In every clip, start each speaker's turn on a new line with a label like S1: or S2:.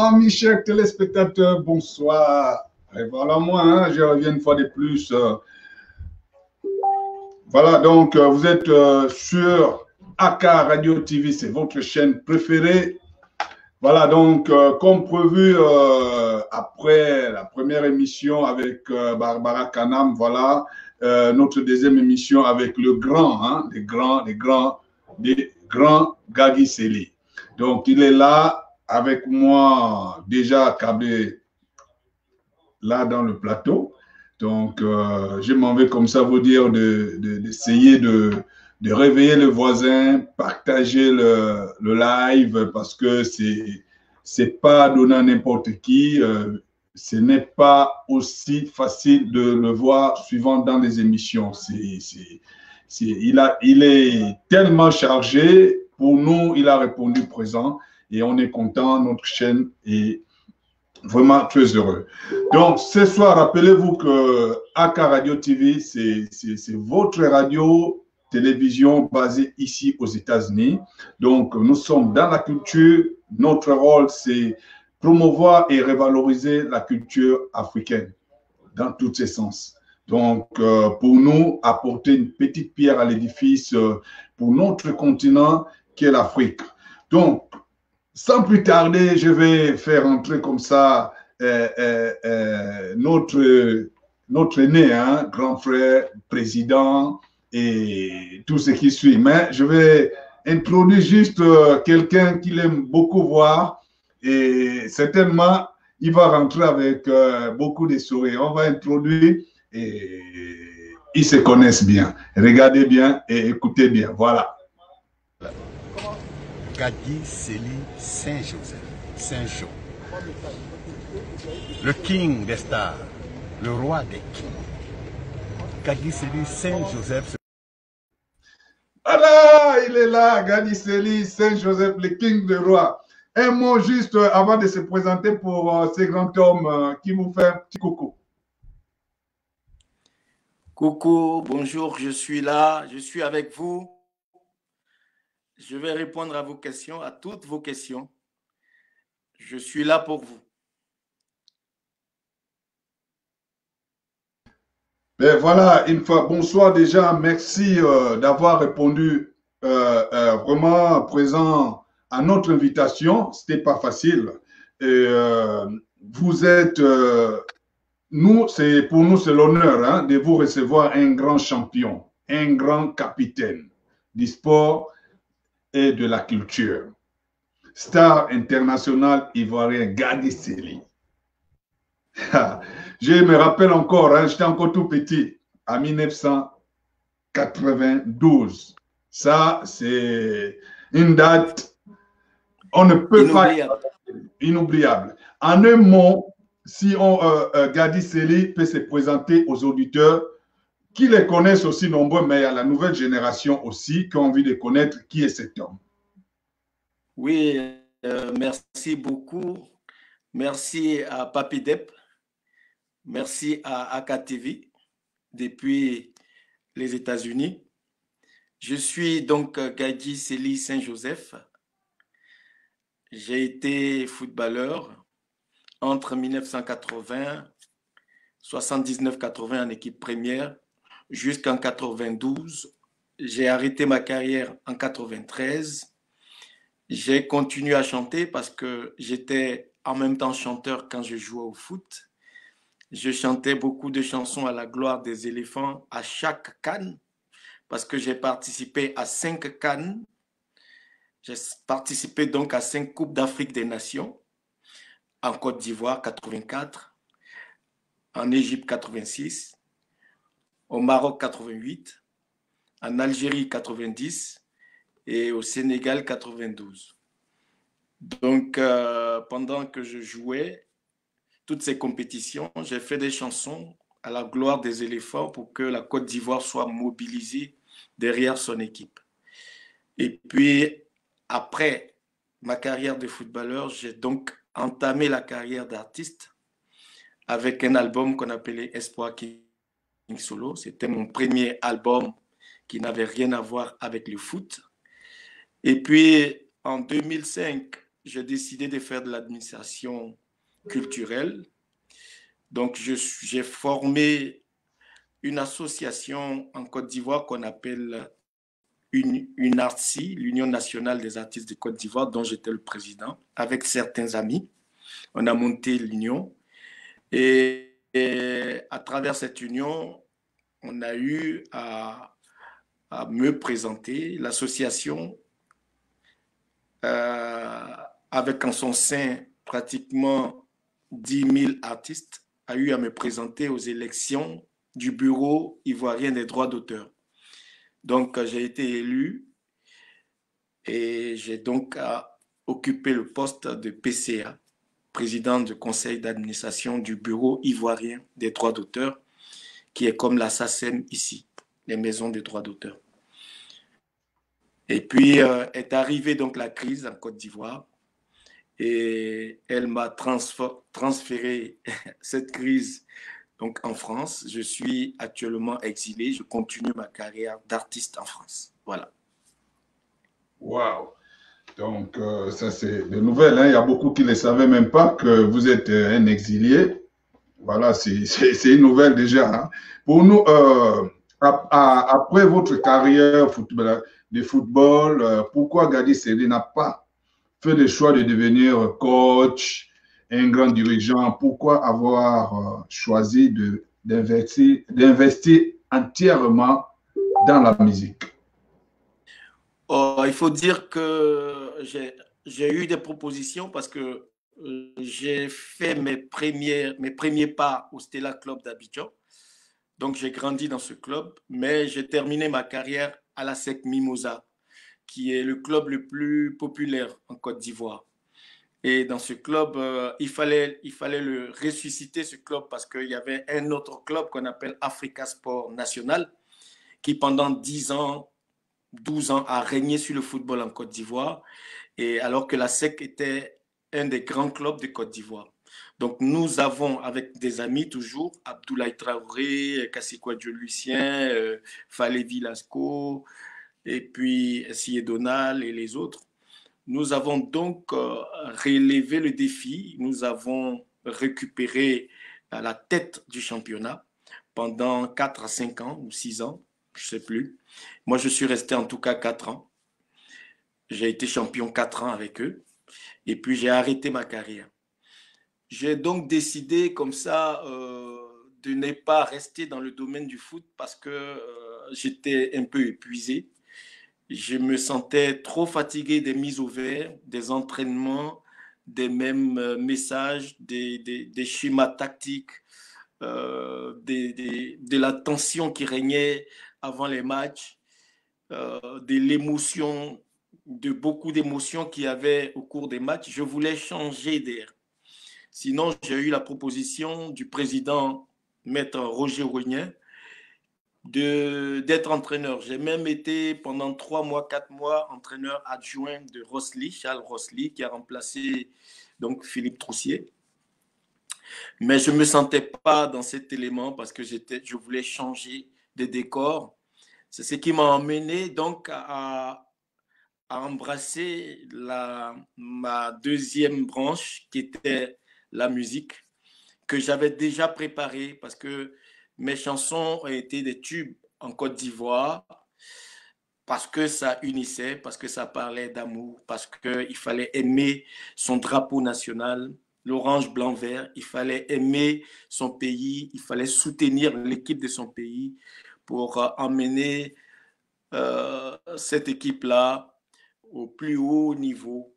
S1: Amis chers téléspectateurs, bonsoir. Et voilà moi, hein, je reviens une fois de plus. Voilà, donc vous êtes sur AK Radio TV, c'est votre chaîne préférée. Voilà, donc comme prévu, après la première émission avec Barbara Kanam, voilà, notre deuxième émission avec le grand, hein, les grands Gadi Seli. Donc il est là avec moi, déjà câblé là dans le plateau. Donc, je m'en vais comme ça vous dire d'essayer de réveiller le voisin, partager le live parce que c'est pas donné à n'importe qui. Ce n'est pas aussi facile de le voir suivant dans les émissions. Il est tellement chargé. Pour nous, il a répondu présent et on est content. Notre chaîne est vraiment très heureux. Donc, ce soir, rappelez-vous que AK Radio TV, c'est votre radio télévision basée ici aux États-Unis. Donc, nous sommes dans la culture. Notre rôle, c'est promouvoir et revaloriser la culture africaine dans tous ses sens. Donc, pour nous, apporter une petite pierre à l'édifice pour notre continent qui est l'Afrique. Donc, sans plus tarder, je vais faire entrer comme ça notre aîné, hein, grand frère, président et tout ce qui suit. Mais je vais introduire juste quelqu'un qu'il aime beaucoup voir et certainement, il va rentrer avec beaucoup de sourires. On va introduire et ils se connaissent bien. Regardez bien et écoutez bien. Voilà.
S2: Gadi Seli Saint-Joseph, Saint-Jo, le king des stars, le roi des kings. Gadi Seli Saint-Joseph.
S1: Voilà, il est là, Gadi Seli Saint-Joseph, le king des rois. Un mot juste avant de se présenter pour ce grand homme qui vous fait un petit coucou.
S3: Coucou, bonjour, je suis là, je suis avec vous. Je vais répondre à vos questions, à toutes vos questions. Je suis là pour vous.
S1: Ben voilà, une fois, bonsoir déjà, merci d'avoir répondu vraiment présent à notre invitation. C'était pas facile. Et, vous êtes, pour nous, c'est l'honneur hein, de vous recevoir un grand champion, un grand capitaine du sport et de la culture. Star international ivoirien Gadi Seli. Je me rappelle encore, hein, j'étais encore tout petit, en 1992. Ça, c'est une date, on ne peut
S3: Inoubliable.
S1: pas... Inoubliable. En un mot, si Gadi Seli peut se présenter aux auditeurs, qui les connaissent aussi nombreux, mais à la nouvelle génération aussi, qui ont envie de connaître qui est cet homme.
S3: Oui, merci beaucoup. Merci à Papi Dep. Merci à AKTV depuis les États-Unis. Je suis donc Gadi Seli Saint-Joseph. J'ai été footballeur entre 1980, 79-80 en équipe première, jusqu'en 92. J'ai arrêté ma carrière en 93. J'ai continué à chanter parce que j'étais en même temps chanteur quand je jouais au foot. Je chantais beaucoup de chansons à la gloire des éléphants à chaque CAN parce que j'ai participé à 5 CAN. J'ai participé donc à 5 Coupes d'Afrique des Nations, en Côte d'Ivoire 84, en Égypte 86, au Maroc 88, en Algérie 90 et au Sénégal 92. Donc, pendant que je jouais toutes ces compétitions, j'ai fait des chansons à la gloire des éléphants pour que la Côte d'Ivoire soit mobilisée derrière son équipe. Et puis, après ma carrière de footballeur, j'ai donc entamé la carrière d'artiste avec un album qu'on appelait Espoir King Solo. C'était mon premier album qui n'avait rien à voir avec le foot. Et puis, en 2005, j'ai décidé de faire de l'administration culturelle. Donc, j'ai formé une association en Côte d'Ivoire qu'on appelle UNARTSI, l'Union nationale des artistes de Côte d'Ivoire, dont j'étais le président, avec certains amis. On a monté l'union et à travers cette union, on a eu à me présenter. L'association, avec en son sein pratiquement 10 000 artistes, a eu à me présenter aux élections du Bureau ivoirien des droits d'auteur. Donc, j'ai été élu et j'ai donc occupé le poste de PCA, président du conseil d'administration du Bureau ivoirien des droits d'auteur, qui est comme la SACEM ici, les maisons des droits d'auteur. Et puis est arrivée donc la crise en Côte d'Ivoire et elle m'a transféré cette crise donc en France. Je suis actuellement exilé, je continue ma carrière d'artiste en France. Voilà.
S1: Waouh! Donc, ça, c'est des nouvelles. Hein. Il y a beaucoup qui ne savaient même pas que vous êtes un exilé. Voilà, c'est une nouvelle déjà. Hein. Pour nous, après votre carrière de football, pourquoi Gadi Sédé n'a pas fait le choix de devenir coach, un grand dirigeant? Pourquoi avoir choisi d'investir entièrement dans la musique?
S3: Oh, il faut dire que j'ai eu des propositions parce que j'ai fait mes premiers pas au Stella Club d'Abidjan. Donc, j'ai grandi dans ce club, mais j'ai terminé ma carrière à la SEC Mimosa, qui est le club le plus populaire en Côte d'Ivoire. Et dans ce club, il fallait le ressusciter, ce club, parce qu'il y avait un autre club qu'on appelle Africa Sport National, qui pendant 10 ans, 12 ans, a régné sur le football en Côte d'Ivoire, et alors que la SEC était un des grands clubs de Côte d'Ivoire. Donc nous avons, avec des amis toujours, Abdoulaye Traoré, Kassikwa Lucien, Fallé Vilasco, et puis Sié Donal et les autres. Nous avons donc relevé le défi, nous avons récupéré la tête du championnat pendant 4 à 5 ans ou 6 ans, je ne sais plus. Moi, je suis resté en tout cas 4 ans. J'ai été champion 4 ans avec eux et puis j'ai arrêté ma carrière. J'ai donc décidé comme ça de ne pas rester dans le domaine du foot parce que j'étais un peu épuisé. Je me sentais trop fatigué des mises au vert, des entraînements, des mêmes messages, des schémas tactiques, de la tension qui régnait avant les matchs, de l'émotion, de beaucoup d'émotions qu'il y avait au cours des matchs. Je voulais changer d'air. Sinon, j'ai eu la proposition du président Maître Roger Rougnet d'être entraîneur. J'ai même été pendant 3 mois, 4 mois entraîneur adjoint de Rosly, Charles Rosly, qui a remplacé donc Philippe Troussier. Mais je ne me sentais pas dans cet élément parce que je voulais changer de décor. C'est ce qui m'a emmené donc à embrasser ma deuxième branche qui était la musique, que j'avais déjà préparée parce que mes chansons ont été des tubes en Côte d'Ivoire parce que ça unissait, parce que ça parlait d'amour, parce qu'il fallait aimer son drapeau national, l'orange, blanc, vert. Il fallait aimer son pays, il fallait soutenir l'équipe de son pays pour emmener cette équipe-là au plus haut niveau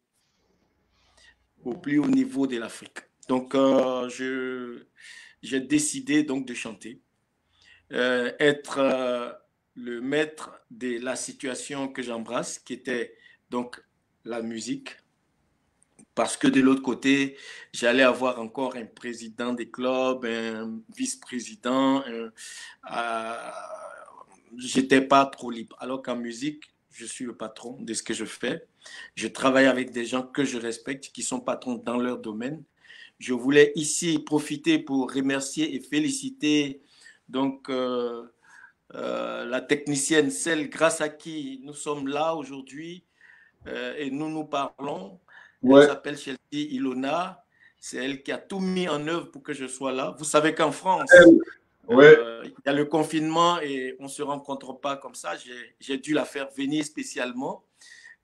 S3: de l'Afrique. Donc, j'ai décidé donc de chanter. Être le maître de la situation que j'embrasse, qui était donc la musique, parce que de l'autre côté, j'allais avoir encore un président des clubs, un vice-président, j'étais pas trop libre. Alors qu'en musique, je suis le patron de ce que je fais. Je travaille avec des gens que je respecte, qui sont patrons dans leur domaine. Je voulais ici profiter pour remercier et féliciter donc la technicienne, celle grâce à qui nous sommes là aujourd'hui et nous nous parlons. Elle
S1: Ouais.
S3: s'appelle Chelsea Ilona. C'est elle qui a tout mis en œuvre pour que je sois là. Vous savez qu'en France,
S1: Ouais.
S3: il y a le confinement et on ne se rencontre pas comme ça. J'ai dû la faire venir spécialement.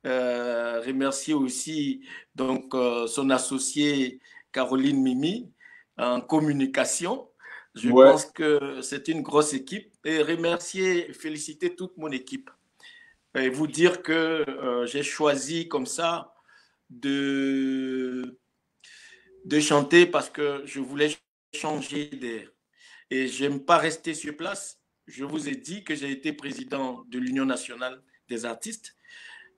S3: Remercier aussi donc, son associée Caroline Mimi en communication. Je
S1: Ouais.
S3: pense que c'est une grosse équipe. Et remercier, féliciter toute mon équipe. Et vous dire que j'ai choisi comme ça de chanter parce que je voulais changer d'air. Et je n'aime pas rester sur place. Je vous ai dit que j'ai été président de l'Union nationale des artistes.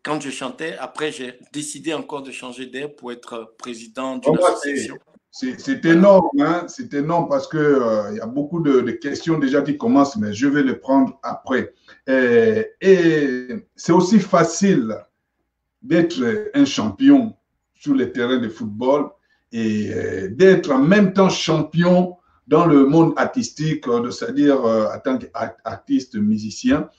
S3: Quand je chantais, après, j'ai décidé encore de changer d'air pour être président d'une association.
S1: C'est
S3: Voilà.
S1: énorme, hein? C'est énorme parce que y a beaucoup de questions déjà qui commencent, mais je vais les prendre après. Et c'est aussi facile d'être un champion sur les terrains de football et d'être en même temps champion dans le monde artistique, c'est-à-dire en tant qu'artiste musicien.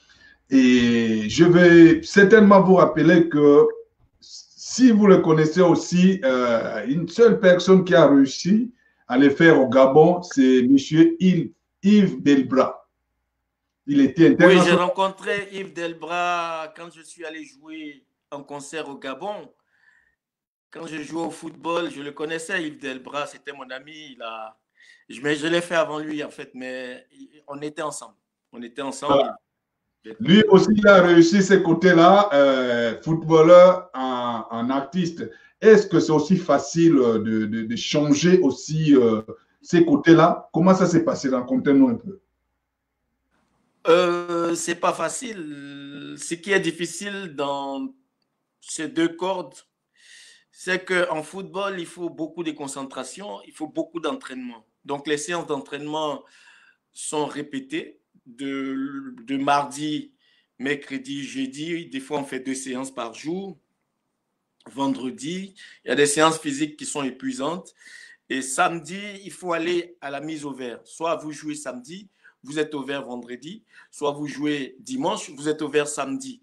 S1: Et je vais certainement vous rappeler que si vous le connaissez aussi, une seule personne qui a réussi à le faire au Gabon, c'est M. Yves Delbras. Il était
S3: Oui, j'ai
S1: international.
S3: rencontré Yves Delbras quand je suis allé jouer en concert au Gabon. Quand je jouais au football, je le connaissais, Yves Delbras, c'était mon ami. Mais je l'ai fait avant lui, en fait, mais on était ensemble. On était ensemble.
S1: Lui aussi, il a réussi ces côtés-là, footballeur en artiste. Est-ce que c'est aussi facile de changer aussi ces côtés-là? Comment ça s'est passé? Racontez-nous un peu.
S3: C'est pas facile. Ce qui est difficile dans ces deux cordes, c'est qu'en football, il faut beaucoup de concentration, il faut beaucoup d'entraînement. Donc, les séances d'entraînement sont répétées de mardi, mercredi, jeudi. Des fois, on fait 2 séances par jour. Vendredi, il y a des séances physiques qui sont épuisantes. Et samedi, il faut aller à la mise au vert. Soit vous jouez samedi, vous êtes au vert vendredi, soit vous jouez dimanche, vous êtes au vert samedi.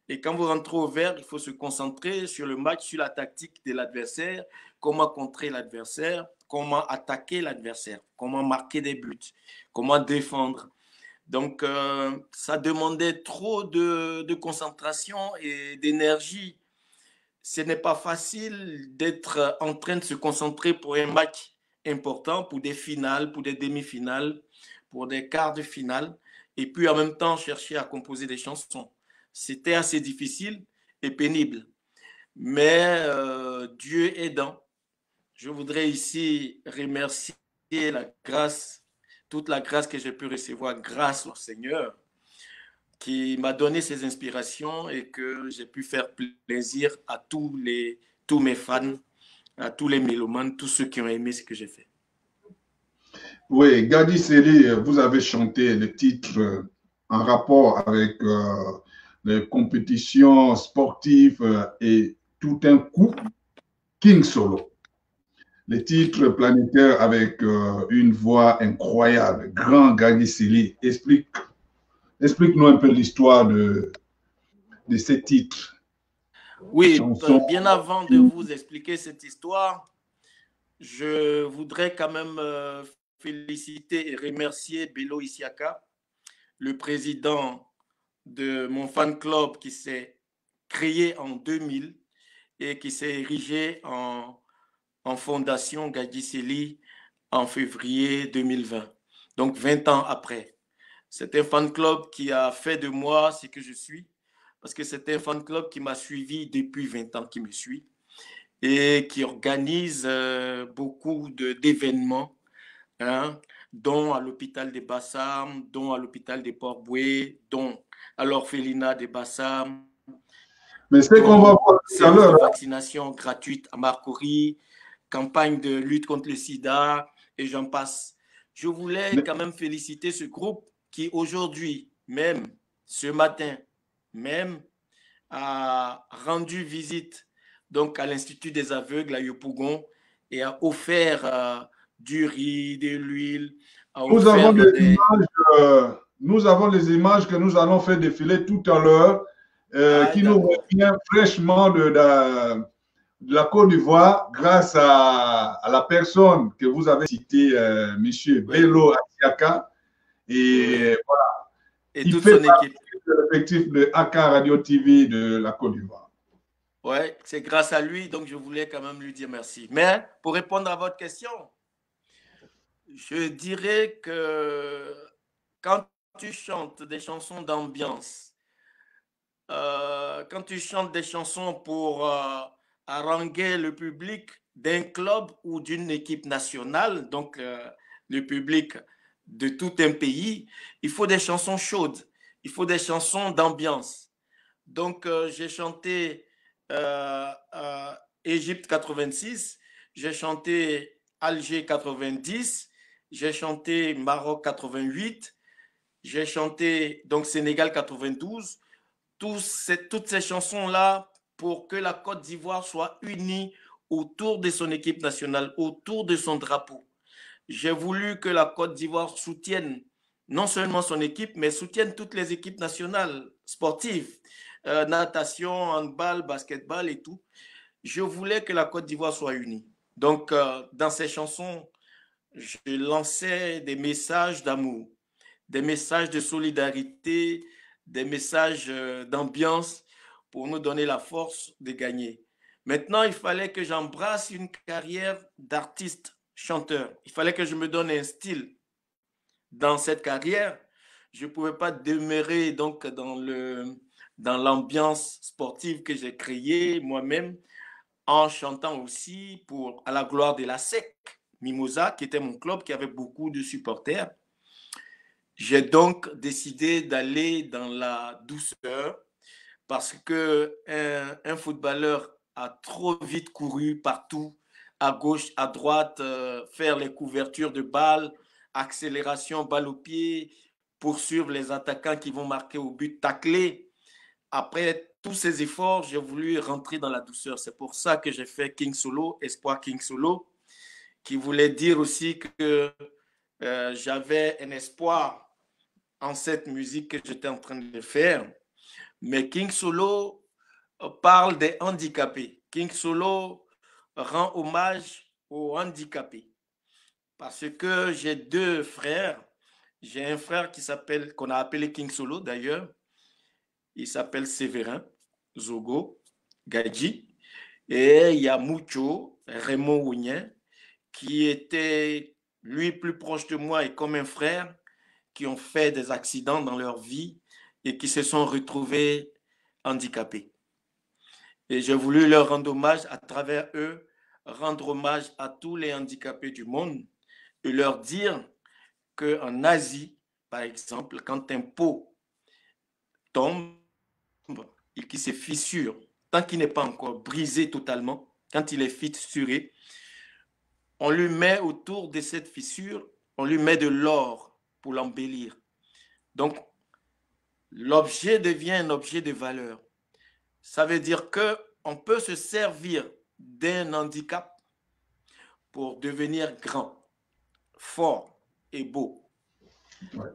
S3: Et quand vous rentrez au vert, il faut se concentrer sur le match, sur la tactique de l'adversaire, comment contrer l'adversaire, comment attaquer l'adversaire, comment marquer des buts, comment défendre. Donc, ça demandait trop de concentration et d'énergie. Ce n'est pas facile d'être en train de se concentrer pour un match important, pour des finales, pour des demi-finales, pour des quarts de finale, et puis en même temps chercher à composer des chansons. C'était assez difficile et pénible. Mais Dieu aidant, je voudrais ici remercier la grâce, toute la grâce que j'ai pu recevoir grâce au Seigneur qui m'a donné ces inspirations et que j'ai pu faire plaisir à tous mes fans, à tous les mélomanes, tous ceux qui ont aimé ce que j'ai fait.
S1: Oui, Gadi Seri, vous avez chanté le titre en rapport avec les compétitions sportives et tout un coup, King Solo. Le titre planétaire avec une voix incroyable, grand Gadi Seri. Explique-nous un peu l'histoire de ces titres.
S3: Oui,
S1: Chansons.
S3: bien avant de vous expliquer cette histoire, je voudrais quand même féliciter et remercier Bello Isiaka, le président de mon fan club qui s'est créé en 2000 et qui s'est érigé en fondation Gadjiseli en février 2020, donc 20 ans après. C'est un fan club qui a fait de moi ce que je suis, parce que c'est un fan club qui m'a suivi depuis 20 ans, qui me suit, et qui organise beaucoup d'événements, hein, dont à l'hôpital des Bassam, dont à l'hôpital des Port-Boué, dont à l'orphelinat des Bassam,
S1: Mais c'est qu'on va voir tout à
S3: séance de
S1: l'heure.
S3: vaccination gratuite à Marcory, campagne de lutte contre le sida, et j'en passe. Je voulais quand même féliciter ce groupe qui aujourd'hui, même ce matin, même a rendu visite donc à l'Institut des aveugles à Yopougon et a offert du riz, de l'huile, a
S1: Nous avons
S3: offert
S1: nous avons les images que nous allons faire défiler tout à l'heure qui nous revient fraîchement de la Côte d'Ivoire grâce à la personne que vous avez citée, M. Bello Asiaka. Et voilà,
S3: et
S1: il
S3: toute
S1: fait
S3: son équipe.
S1: de l'effectif de AK Radio TV de la Côte d'Ivoire.
S3: Ouais, c'est grâce à lui, donc je voulais quand même lui dire merci. Mais pour répondre à votre question, je dirais que quand tu chantes des chansons d'ambiance, quand tu chantes des chansons pour haranguer le public d'un club ou d'une équipe nationale, donc le public de tout un pays, il faut des chansons chaudes, il faut des chansons d'ambiance. Donc j'ai chanté Égypte 86, j'ai chanté Alger 90, j'ai chanté Maroc 88, j'ai chanté donc Sénégal 92. Toutes ces chansons-là pour que la Côte d'Ivoire soit unie autour de son équipe nationale, autour de son drapeau. J'ai voulu que la Côte d'Ivoire soutienne non seulement son équipe, mais soutienne toutes les équipes nationales sportives, natation, handball, basketball et tout. Je voulais que la Côte d'Ivoire soit unie. Donc, dans ces chansons, je lançais des messages d'amour, des messages de solidarité, des messages d'ambiance pour nous donner la force de gagner. Maintenant, il fallait que j'embrasse une carrière d'artiste chanteur. Il fallait que je me donne un style dans cette carrière. Je ne pouvais pas demeurer donc dans l'ambiance sportive que j'ai créée moi-même en chantant aussi à la gloire de la SEC Mimosa, qui était mon club, qui avait beaucoup de supporters. J'ai donc décidé d'aller dans la douceur parce qu'un footballeur a trop vite couru partout, à gauche, à droite, faire les couvertures de balles, accélération, balle au pied, poursuivre les attaquants qui vont marquer au but, tacler. Après tous ces efforts, j'ai voulu rentrer dans la douceur. C'est pour ça que j'ai fait King Solo, Espoir King Solo, qui voulait dire aussi que j'avais un espoir en cette musique que j'étais en train de faire. Mais King Solo parle des handicapés. King Solo rend hommage aux handicapés. Parce que j'ai deux frères. J'ai un frère qu'on a appelé King Solo d'ailleurs. Il s'appelle Séverin Zogo Gadji. Et il y a Mucho, Raymond Ounien, qui était, lui, plus proche de moi et comme un frère, qui ont fait des accidents dans leur vie et qui se sont retrouvés handicapés. Et j'ai voulu leur rendre hommage à travers eux, rendre hommage à tous les handicapés du monde et leur dire qu'en Asie, par exemple, quand un pot tombe et qu'il se fissure, tant qu'il n'est pas encore brisé totalement, quand il est fissuré, on lui met autour de cette fissure, on lui met de l'or pour l'embellir. Donc, l'objet devient un objet de valeur. Ça veut dire qu'on peut se servir d'un handicap pour devenir grand, fort et beau. Ouais.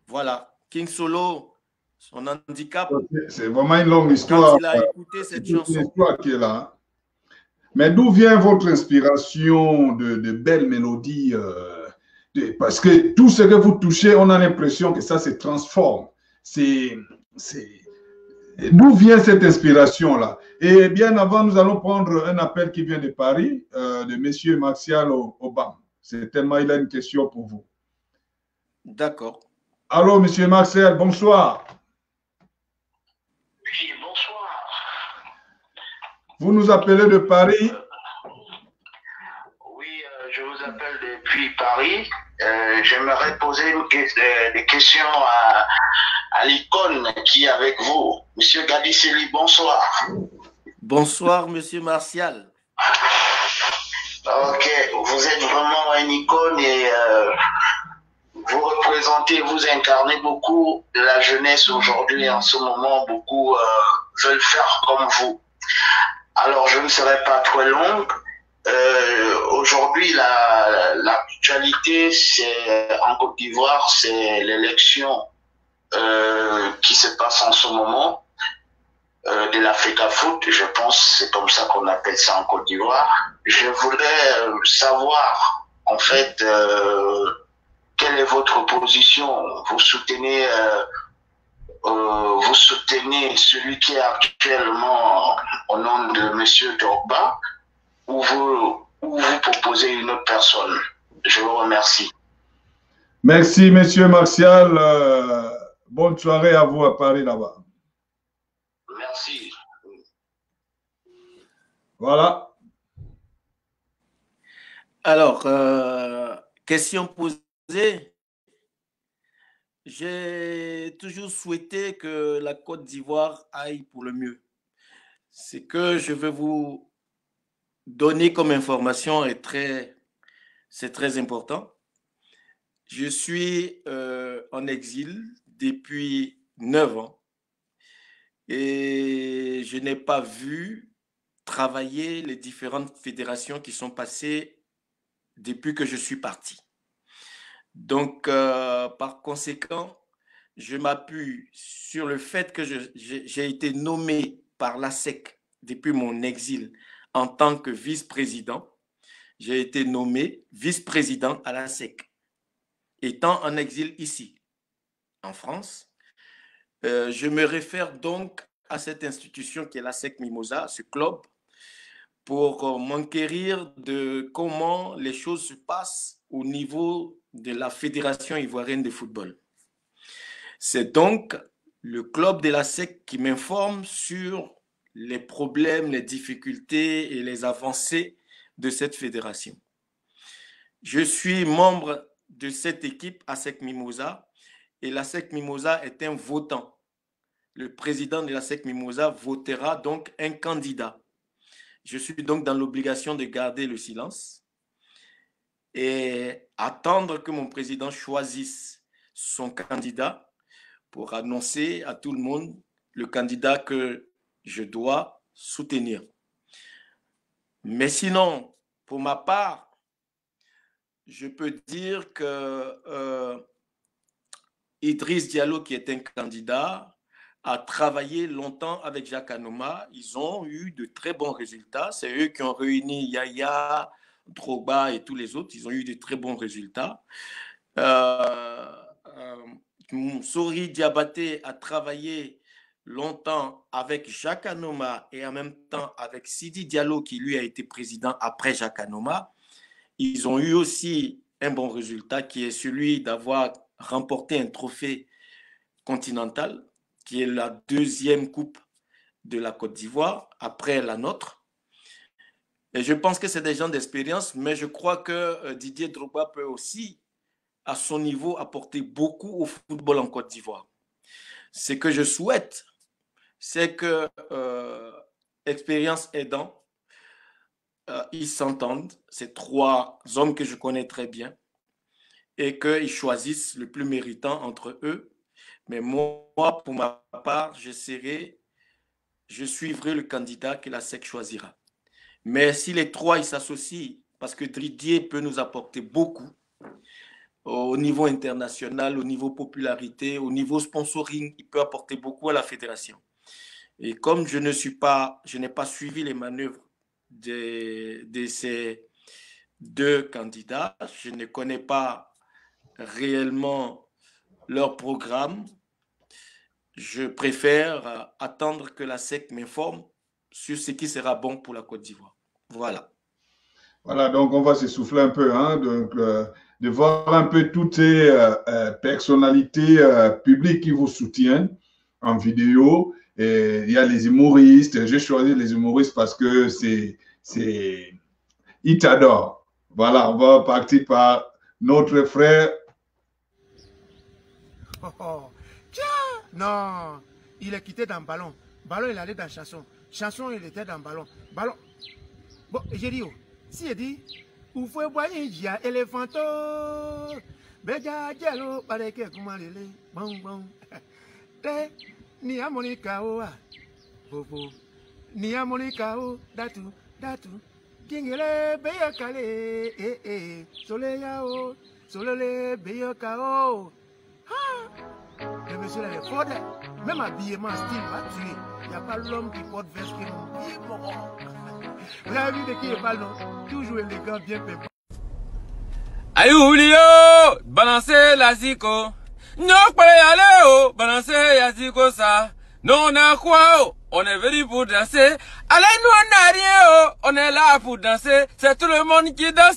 S3: Voilà. King Solo, son handicap.
S1: C'est vraiment une longue histoire.
S3: Quand il a écouté cette chanson.
S1: Une histoire qui est là. Mais d'où vient votre inspiration de belles mélodies parce que tout ce que vous touchez, on a l'impression que ça se transforme. D'où vient cette inspiration-là? Et bien avant, nous allons prendre un appel qui vient de Paris, de M. Martial Obama. Certainement, il a une question pour vous.
S3: D'accord.
S1: Allô, M. Martial, bonsoir.
S4: Oui, bonsoir.
S1: Vous nous appelez de Paris?
S4: Oui, je vous appelle depuis Paris. J'aimerais poser des questions à l'icône qui est avec vous. Monsieur Gadiseli, bonsoir.
S3: Bonsoir, Monsieur Martial.
S4: Ok, vous êtes vraiment une icône et vous représentez, vous incarnez beaucoup de la jeunesse aujourd'hui. En ce moment, beaucoup veulent faire comme vous. Alors, je ne serai pas très long. Aujourd'hui, l'actualité, c'est en Côte d'Ivoire, c'est l'élection qui se passe en ce moment. de l'Africa Foot, je pense, c'est comme ça qu'on appelle ça en Côte d'Ivoire. Je voudrais savoir, en fait, quelle est votre position? Vous soutenez celui qui est actuellement au nom de M. Drogba ou vous proposez une autre personne? Je vous remercie.
S1: Merci, Monsieur Martial. Bonne soirée à vous à Paris là-bas.
S4: Merci.
S1: Voilà.
S3: Alors, question posée. J'ai toujours souhaité que la Côte d'Ivoire aille pour le mieux. Ce que je veux vous donner comme information c'est très important. Je suis en exil depuis 9 ans et je n'ai pas vu travailler les différentes fédérations qui sont passées depuis que je suis parti. Donc, par conséquent, je m'appuie sur le fait que j'ai été nommé par l'ASEC depuis mon exil en tant que vice-président. J'ai été nommé vice-président à l'ASEC. Étant en exil ici, en France, je me réfère donc à cette institution qui est l'ASEC Mimosa, ce club, pour m'enquérir de comment les choses se passent au niveau de la Fédération ivoirienne de football. C'est donc le club de l'ASEC qui m'informe sur les problèmes, les difficultés et les avancées de cette fédération. Je suis membre de cette équipe ASEC Mimosa et l'ASEC Mimosa est un votant. Le président de l'ASEC Mimosa votera donc un candidat. Je suis donc dans l'obligation de garder le silence et attendre que mon président choisisse son candidat pour annoncer à tout le monde le candidat que je dois soutenir. Mais sinon, pour ma part, je peux dire que Idriss Diallo, qui est un candidat, a travaillé longtemps avec Jacques Anoma. Ils ont eu de très bons résultats. C'est eux qui ont réuni Yaya, Drogba et tous les autres. Ils ont eu de très bons résultats. Sori Diabaté a travaillé longtemps avec Jacques Anoma et en même temps avec Sidi Diallo, qui lui a été président après Jacques Anoma. Ils ont eu aussi un bon résultat qui est celui d'avoir remporté un trophée continental, qui est la deuxième coupe de la Côte d'Ivoire, après la nôtre. Et je pense que c'est des gens d'expérience, mais je crois que Didier Drogba peut aussi, à son niveau, apporter beaucoup au football en Côte d'Ivoire. Ce que je souhaite, c'est que, expérience aidant, ils s'entendent, ces trois hommes que je connais très bien, et qu'ils choisissent le plus méritant entre eux. Mais moi, pour ma part, je suivrai le candidat que la SEC choisira. Mais si les trois ils s'associent, parce que Didier peut nous apporter beaucoup au niveau international, au niveau popularité, au niveau sponsoring, il peut apporter beaucoup à la fédération. Et comme je n'ai pas suivi les manœuvres de ces deux candidats, je ne connais pas réellement leur programme. Je préfère attendre que la SEC m'informe sur ce qui sera bon pour la Côte d'Ivoire. Voilà.
S1: Voilà, donc on va s'essouffler un peu, hein, de voir un peu toutes ces personnalités publiques qui vous soutiennent en vidéo. Et il y a les humoristes. J'ai choisi les humoristes parce que ils t'adorent. Voilà, on va partir par notre frère.
S5: Non, il est quitté dans ballon. Ballon, il allait dans chanson. Chanson, il était dans ballon. Ballon. Bon, j'ai dit, si il dit, vous pouvez voir il y a éléphanto. Beja dialo, pareke kumalele. Bon, bon. Te, ni amonika oa. Bobo. Ni amonika o. Datu, datu. Kingele, beya kale. Soleya o. Solele, beya kao. Le monsieur là est fort. Même habillement, style, va tuer. n'y a pas l'homme qui porte veste qui est bien mort. Vous avez vu de qui il parle, non? Toujours élégant, bien pépé.
S6: Aïe Julio, balancer la zico. Non, pas aller oh, balancer la zico ça. Non, on a quoi oh? On est venu pour danser. Allez, nous on n'a rien oh, on est là pour danser. C'est tout le monde qui danse.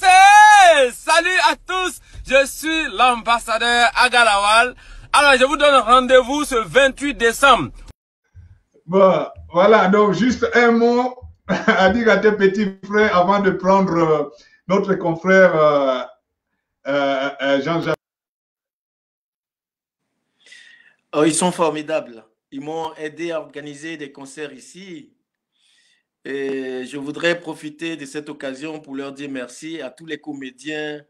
S6: Salut à tous, je suis l'ambassadeur Agalawal. Alors, je vous donne rendez-vous ce 28 décembre.
S1: Bon, voilà, donc juste un mot à dire à tes petits frères avant de prendre notre confrère Jean-Jacques.
S3: Oh, ils sont formidables. Ils m'ont aidé à organiser des concerts ici. Et je voudrais profiter de cette occasion pour leur dire merci à tous les comédiens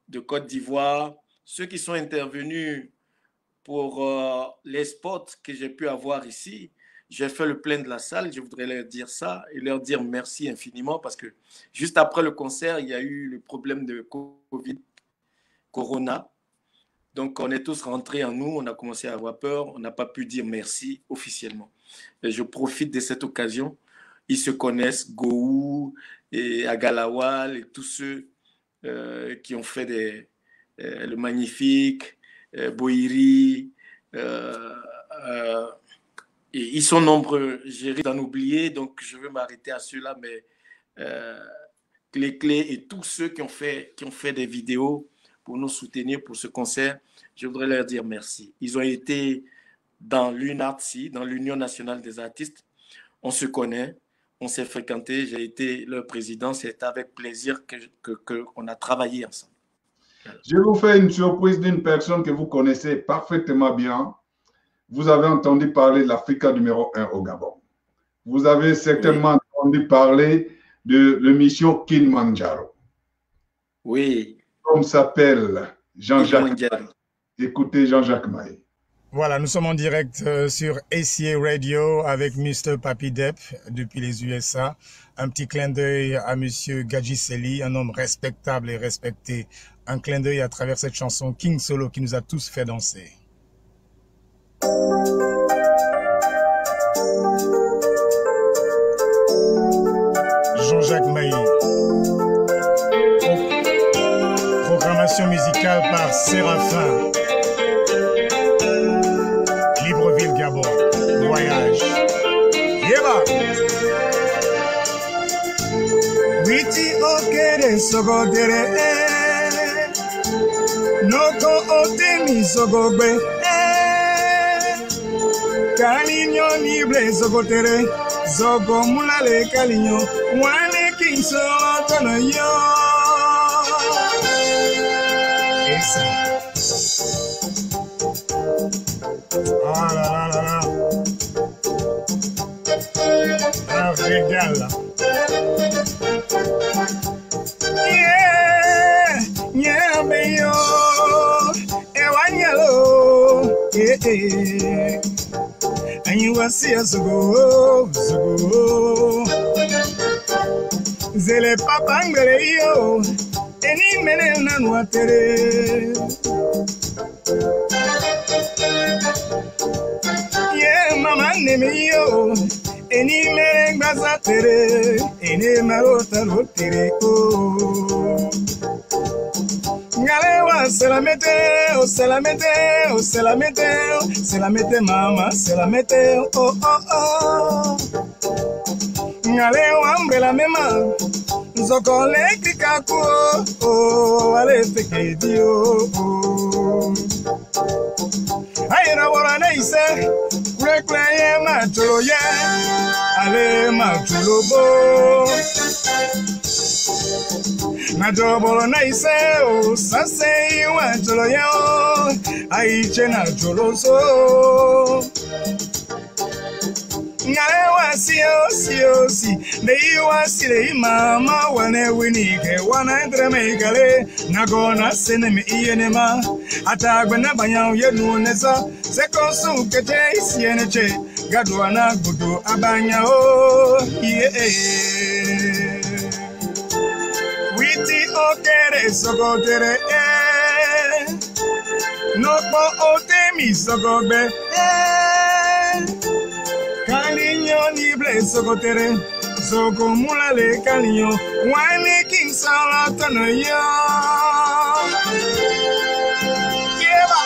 S3: de Côte d'Ivoire, ceux qui sont intervenus pour les spots que j'ai pu avoir ici. J'ai fait le plein de la salle, je voudrais leur dire ça et leur dire merci infiniment parce que juste après le concert, il y a eu le problème de Covid, Corona. Donc, on est tous rentrés en nous, on a commencé à avoir peur, on n'a pas pu dire merci officiellement. Et je profite de cette occasion. Ils se connaissent, Gou et Agalawal et tous ceux qui ont fait le magnifique, Boiri. Et ils sont nombreux, j'ai risque d'en oublier, donc je vais m'arrêter à ceux-là, mais Clé et tous ceux qui ont fait des vidéos pour nous soutenir pour ce concert, je voudrais leur dire merci. Ils ont été dans l'UNARTSI, dans l'Union nationale des artistes. On se connaît, on s'est fréquenté, j'ai été leur président. C'est avec plaisir qu'on a travaillé ensemble.
S1: Je vous fais une surprise d'une personne que vous connaissez parfaitement bien. Vous avez entendu parler de l'Africa numéro 1 au Gabon. Vous avez certainement entendu parler de l'émission Kilimanjaro.
S3: Oui.
S1: Comme s'appelle Jean-Jacques Maï. Écoutez Jean-Jacques Maï.
S7: Voilà, nous sommes en direct sur ACA Radio avec Mr. Papi Dep depuis les USA. Un petit clin d'œil à Monsieur Gadji Seli, un homme respectable et respecté. Un clin d'œil à travers cette chanson King Solo qui nous a tous fait danser. Jean-Jacques Maï. Programmation musicale par Séraphin. Libreville, Gabon. Voyage. Yeba. Witi okere sogodere. Noko otemi sogogbe. Kalinyo libre sogotere. Zogo mulale kalinyo. Wane kinso tono yo. Ah là là là là. Un régal. Yeah, yeah, beyo. Ewanyalo. Yeah. And you will see us go. Zele papa ngere yo. Eni mene nanwa tere. Yeah, mama neme yo. Eni mene ngbaza tere. Eni marota lo tere ko. Ngalewa selamete, oh selamete, oh selamete, oh selamete mama, selamete, oh oh oh. Ngalewa mbela mema. Zokole kikaku, oh, alete kedio, oh. Ayera wana ise, kule ye machulo ye, ale machulo bo. Majobo na ise, oh, sase ye machulo ye, oh, aiche na chulo so. Ngawa si leiwa sile mama wane winike wana entreme gale nagona seneme iyenema atagbe na banyaw yenu nesa sekonsu kete isieneche gadwana gudu abanya o witi okere sogotere nokpo otemi sogogbe Kalinyo disponible sokotere soko mula le kalio wani king sala tono yo Yeba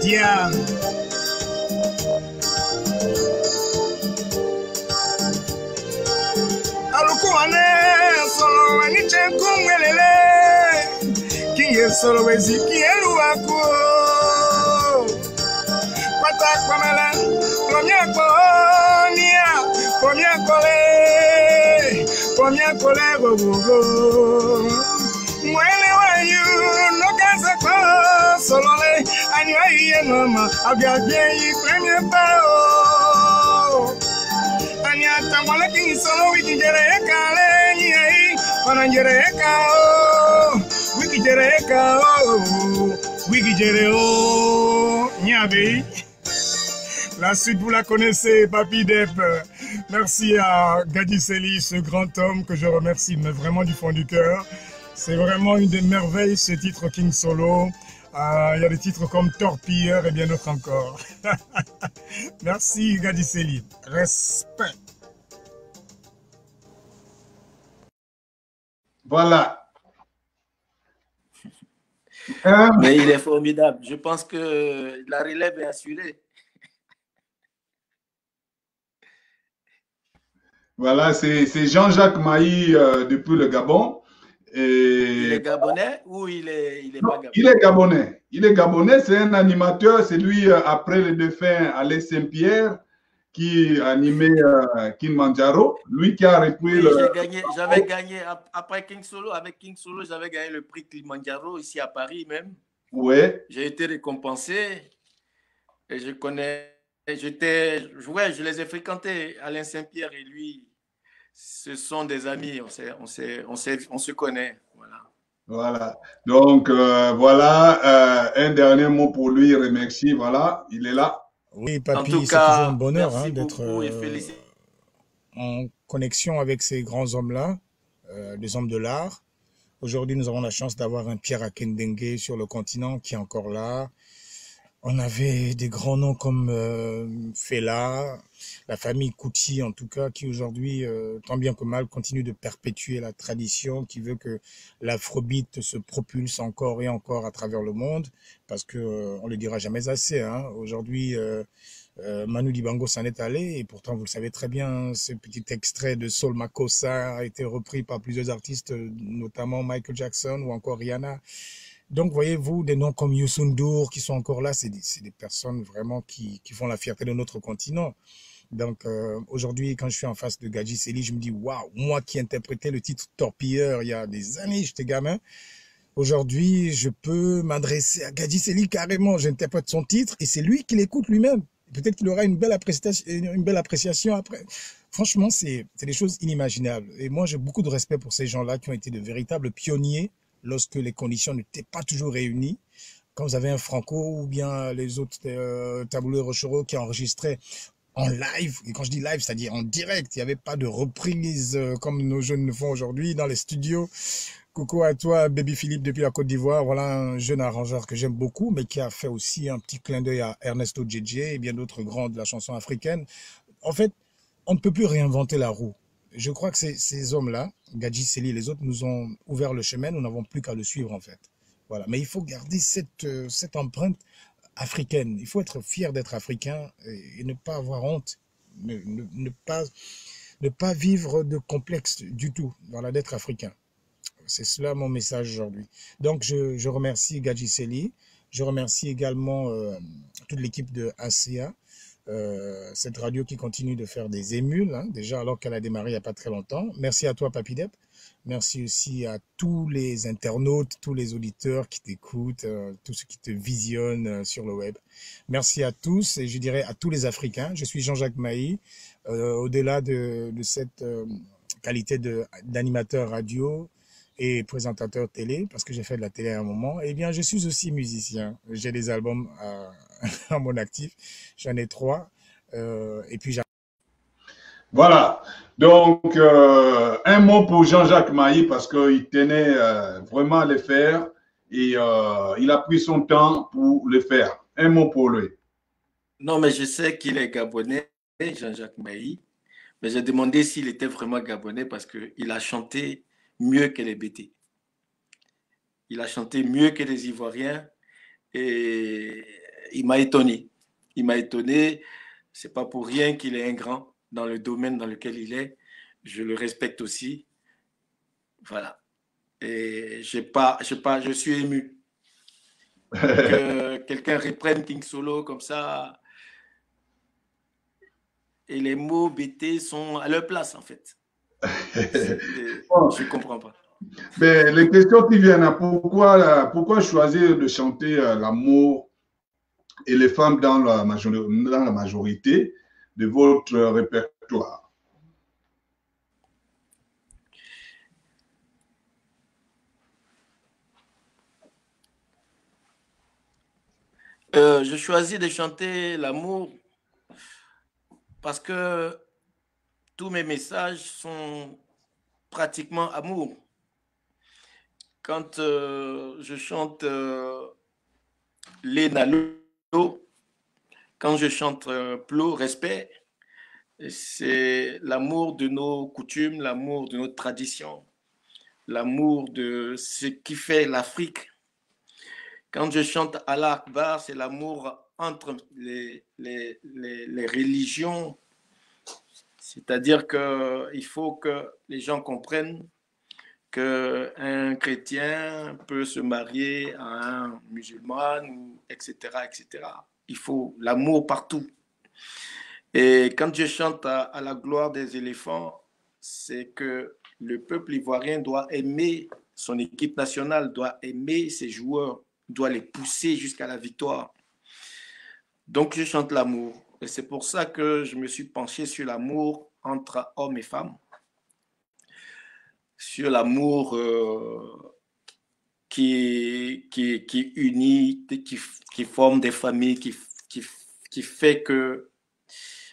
S7: Dia Alukuane solo wani chenkumwelele King solo wezi kielu wako Pamela, pomia kole, gogo. Mwele wayu, no kasa ko, solole, anyo iye mama, abia yi premier pao. Anya tamwala king solo wiki jere kale ni ai, wana jere ka wiki jere ka wiki jere nyabe. La suite, vous la connaissez, Papi Dep. Merci à Gadji Sely, ce grand homme que je remercie, mais vraiment du fond du cœur. C'est vraiment une des merveilles, ce titre King Solo. Il y a des titres comme Torpilleur et bien d'autres encore. Merci, Gadji Sely. Respect.
S1: Voilà.
S3: Mais il est formidable. Je pense que la relève est assurée.
S1: Voilà, c'est Jean-Jacques Maï depuis le Gabon. Et...
S3: Il est gabonais ou il est pas gabonais?
S1: Il est gabonais. Il est gabonais, c'est un animateur. C'est lui, après le défunt Alain Saint-Pierre, qui animait Kilimanjaro. Lui qui a repris
S3: J'avais gagné, après King Solo, avec King Solo, j'avais gagné le prix Kilimanjaro ici à Paris même.
S1: Ouais.
S3: J'ai été récompensé et je connais, je les ai fréquentés, Alain Saint-Pierre et lui. Ce sont des amis, on se connaît. Voilà.
S1: Voilà. Donc, voilà, un dernier mot pour lui, remercier. Voilà, il est là.
S7: Oui, Papy, c'est toujours un bonheur d'être en connexion avec ces grands hommes-là, des hommes de l'art. Aujourd'hui, nous avons la chance d'avoir un Pierre Akindengue sur le continent qui est encore là. On avait des grands noms comme Fela, la famille Kuti en tout cas, qui aujourd'hui, tant bien que mal, continue de perpétuer la tradition, qui veut que l'afrobeat se propulse encore et encore à travers le monde, parce que on le dira jamais assez. Hein. Aujourd'hui, Manu Dibango s'en est allé, et pourtant vous le savez très bien, ce petit extrait de Soul Makossa a été repris par plusieurs artistes, notamment Michael Jackson ou encore Rihanna. Donc, voyez-vous, des noms comme Youssou N'Dour qui sont encore là, c'est des personnes vraiment qui font la fierté de notre continent. Donc, aujourd'hui, quand je suis en face de Gadji Sely, je me dis, waouh, moi qui interprétais le titre Torpilleur il y a des années, j'étais gamin, aujourd'hui, je peux m'adresser à Gadji Sely carrément, j'interprète son titre et c'est lui qui l'écoute lui-même. Peut-être qu'il aura une belle appréciation après. Franchement, c'est des choses inimaginables. Et moi, j'ai beaucoup de respect pour ces gens-là qui ont été de véritables pionniers lorsque les conditions n'étaient pas toujours réunies. Quand vous avez un Franco ou bien les autres Taboulé Rochereau qui enregistraient en live, et quand je dis live, c'est-à-dire en direct, il n'y avait pas de reprise comme nos jeunes le font aujourd'hui dans les studios. Coucou à toi, Baby Philippe depuis la Côte d'Ivoire. Voilà un jeune arrangeur que j'aime beaucoup, mais qui a fait aussi un petit clin d'œil à Ernesto Djedje et bien d'autres grands de la chanson africaine. En fait, on ne peut plus réinventer la roue. Je crois que ces hommes-là, Gadji Sely et les autres, nous ont ouvert le chemin. Nous n'avons plus qu'à le suivre, en fait. Voilà. Mais il faut garder cette empreinte africaine. Il faut être fier d'être africain et ne pas avoir honte. Ne pas vivre de complexe du tout. Voilà, d'être africain. C'est cela mon message aujourd'hui. Donc, je remercie Gadji Sely. Je remercie également toute l'équipe de ACA. Cette radio qui continue de faire des émules, hein, déjà alors qu'elle a démarré il n'y a pas très longtemps. Merci à toi, Papi Dep. Merci aussi à tous les internautes, tous les auditeurs qui t'écoutent, tous ceux qui te visionnent sur le web. Merci à tous et je dirais à tous les Africains. Je suis Jean-Jacques Maï. Au-delà de cette qualité d'animateur radio et présentateur télé, parce que j'ai fait de la télé à un moment, eh bien, je suis aussi musicien. J'ai des albums à mon actif. J'en ai 3. Et puis
S1: voilà. Donc, un mot pour Jean-Jacques Maï, parce qu'il tenait vraiment à le faire et il a pris son temps pour le faire. Un mot pour lui.
S3: Non, mais je sais qu'il est gabonais, Jean-Jacques Maï. Mais j'ai demandé s'il était vraiment gabonais parce qu'il a chanté mieux que les BT. Il a chanté mieux que les Ivoiriens et il m'a étonné. Il m'a étonné. C'est pas pour rien qu'il est un grand dans le domaine dans lequel il est. Je le respecte aussi. Voilà. Et je suis ému. Que quelqu'un reprenne King Solo comme ça. Et les mots BT sont à leur place, en fait. Je ne comprends pas.
S1: Mais les questions qui viennent, pourquoi choisir de chanter l'amour et les femmes dans la majorité de votre répertoire?
S3: Je choisis de chanter l'amour parce que tous mes messages sont pratiquement amour. Quand je chante Lénalo, quand je chante Plo, respect, c'est l'amour de nos coutumes, l'amour de notre tradition, l'amour de ce qui fait l'Afrique. Quand je chante Allah Akbar, c'est l'amour entre les religions. C'est-à-dire qu'il faut que les gens comprennent qu'un chrétien peut se marier à un musulman, etc., etc. Il faut l'amour partout. Et quand je chante à la gloire des éléphants, c'est que le peuple ivoirien doit aimer son équipe nationale, doit aimer ses joueurs, doit les pousser jusqu'à la victoire. Donc, je chante l'amour. Et c'est pour ça que je me suis penché sur l'amour entre hommes et femmes, sur l'amour qui unit, qui forme des familles, qui fait que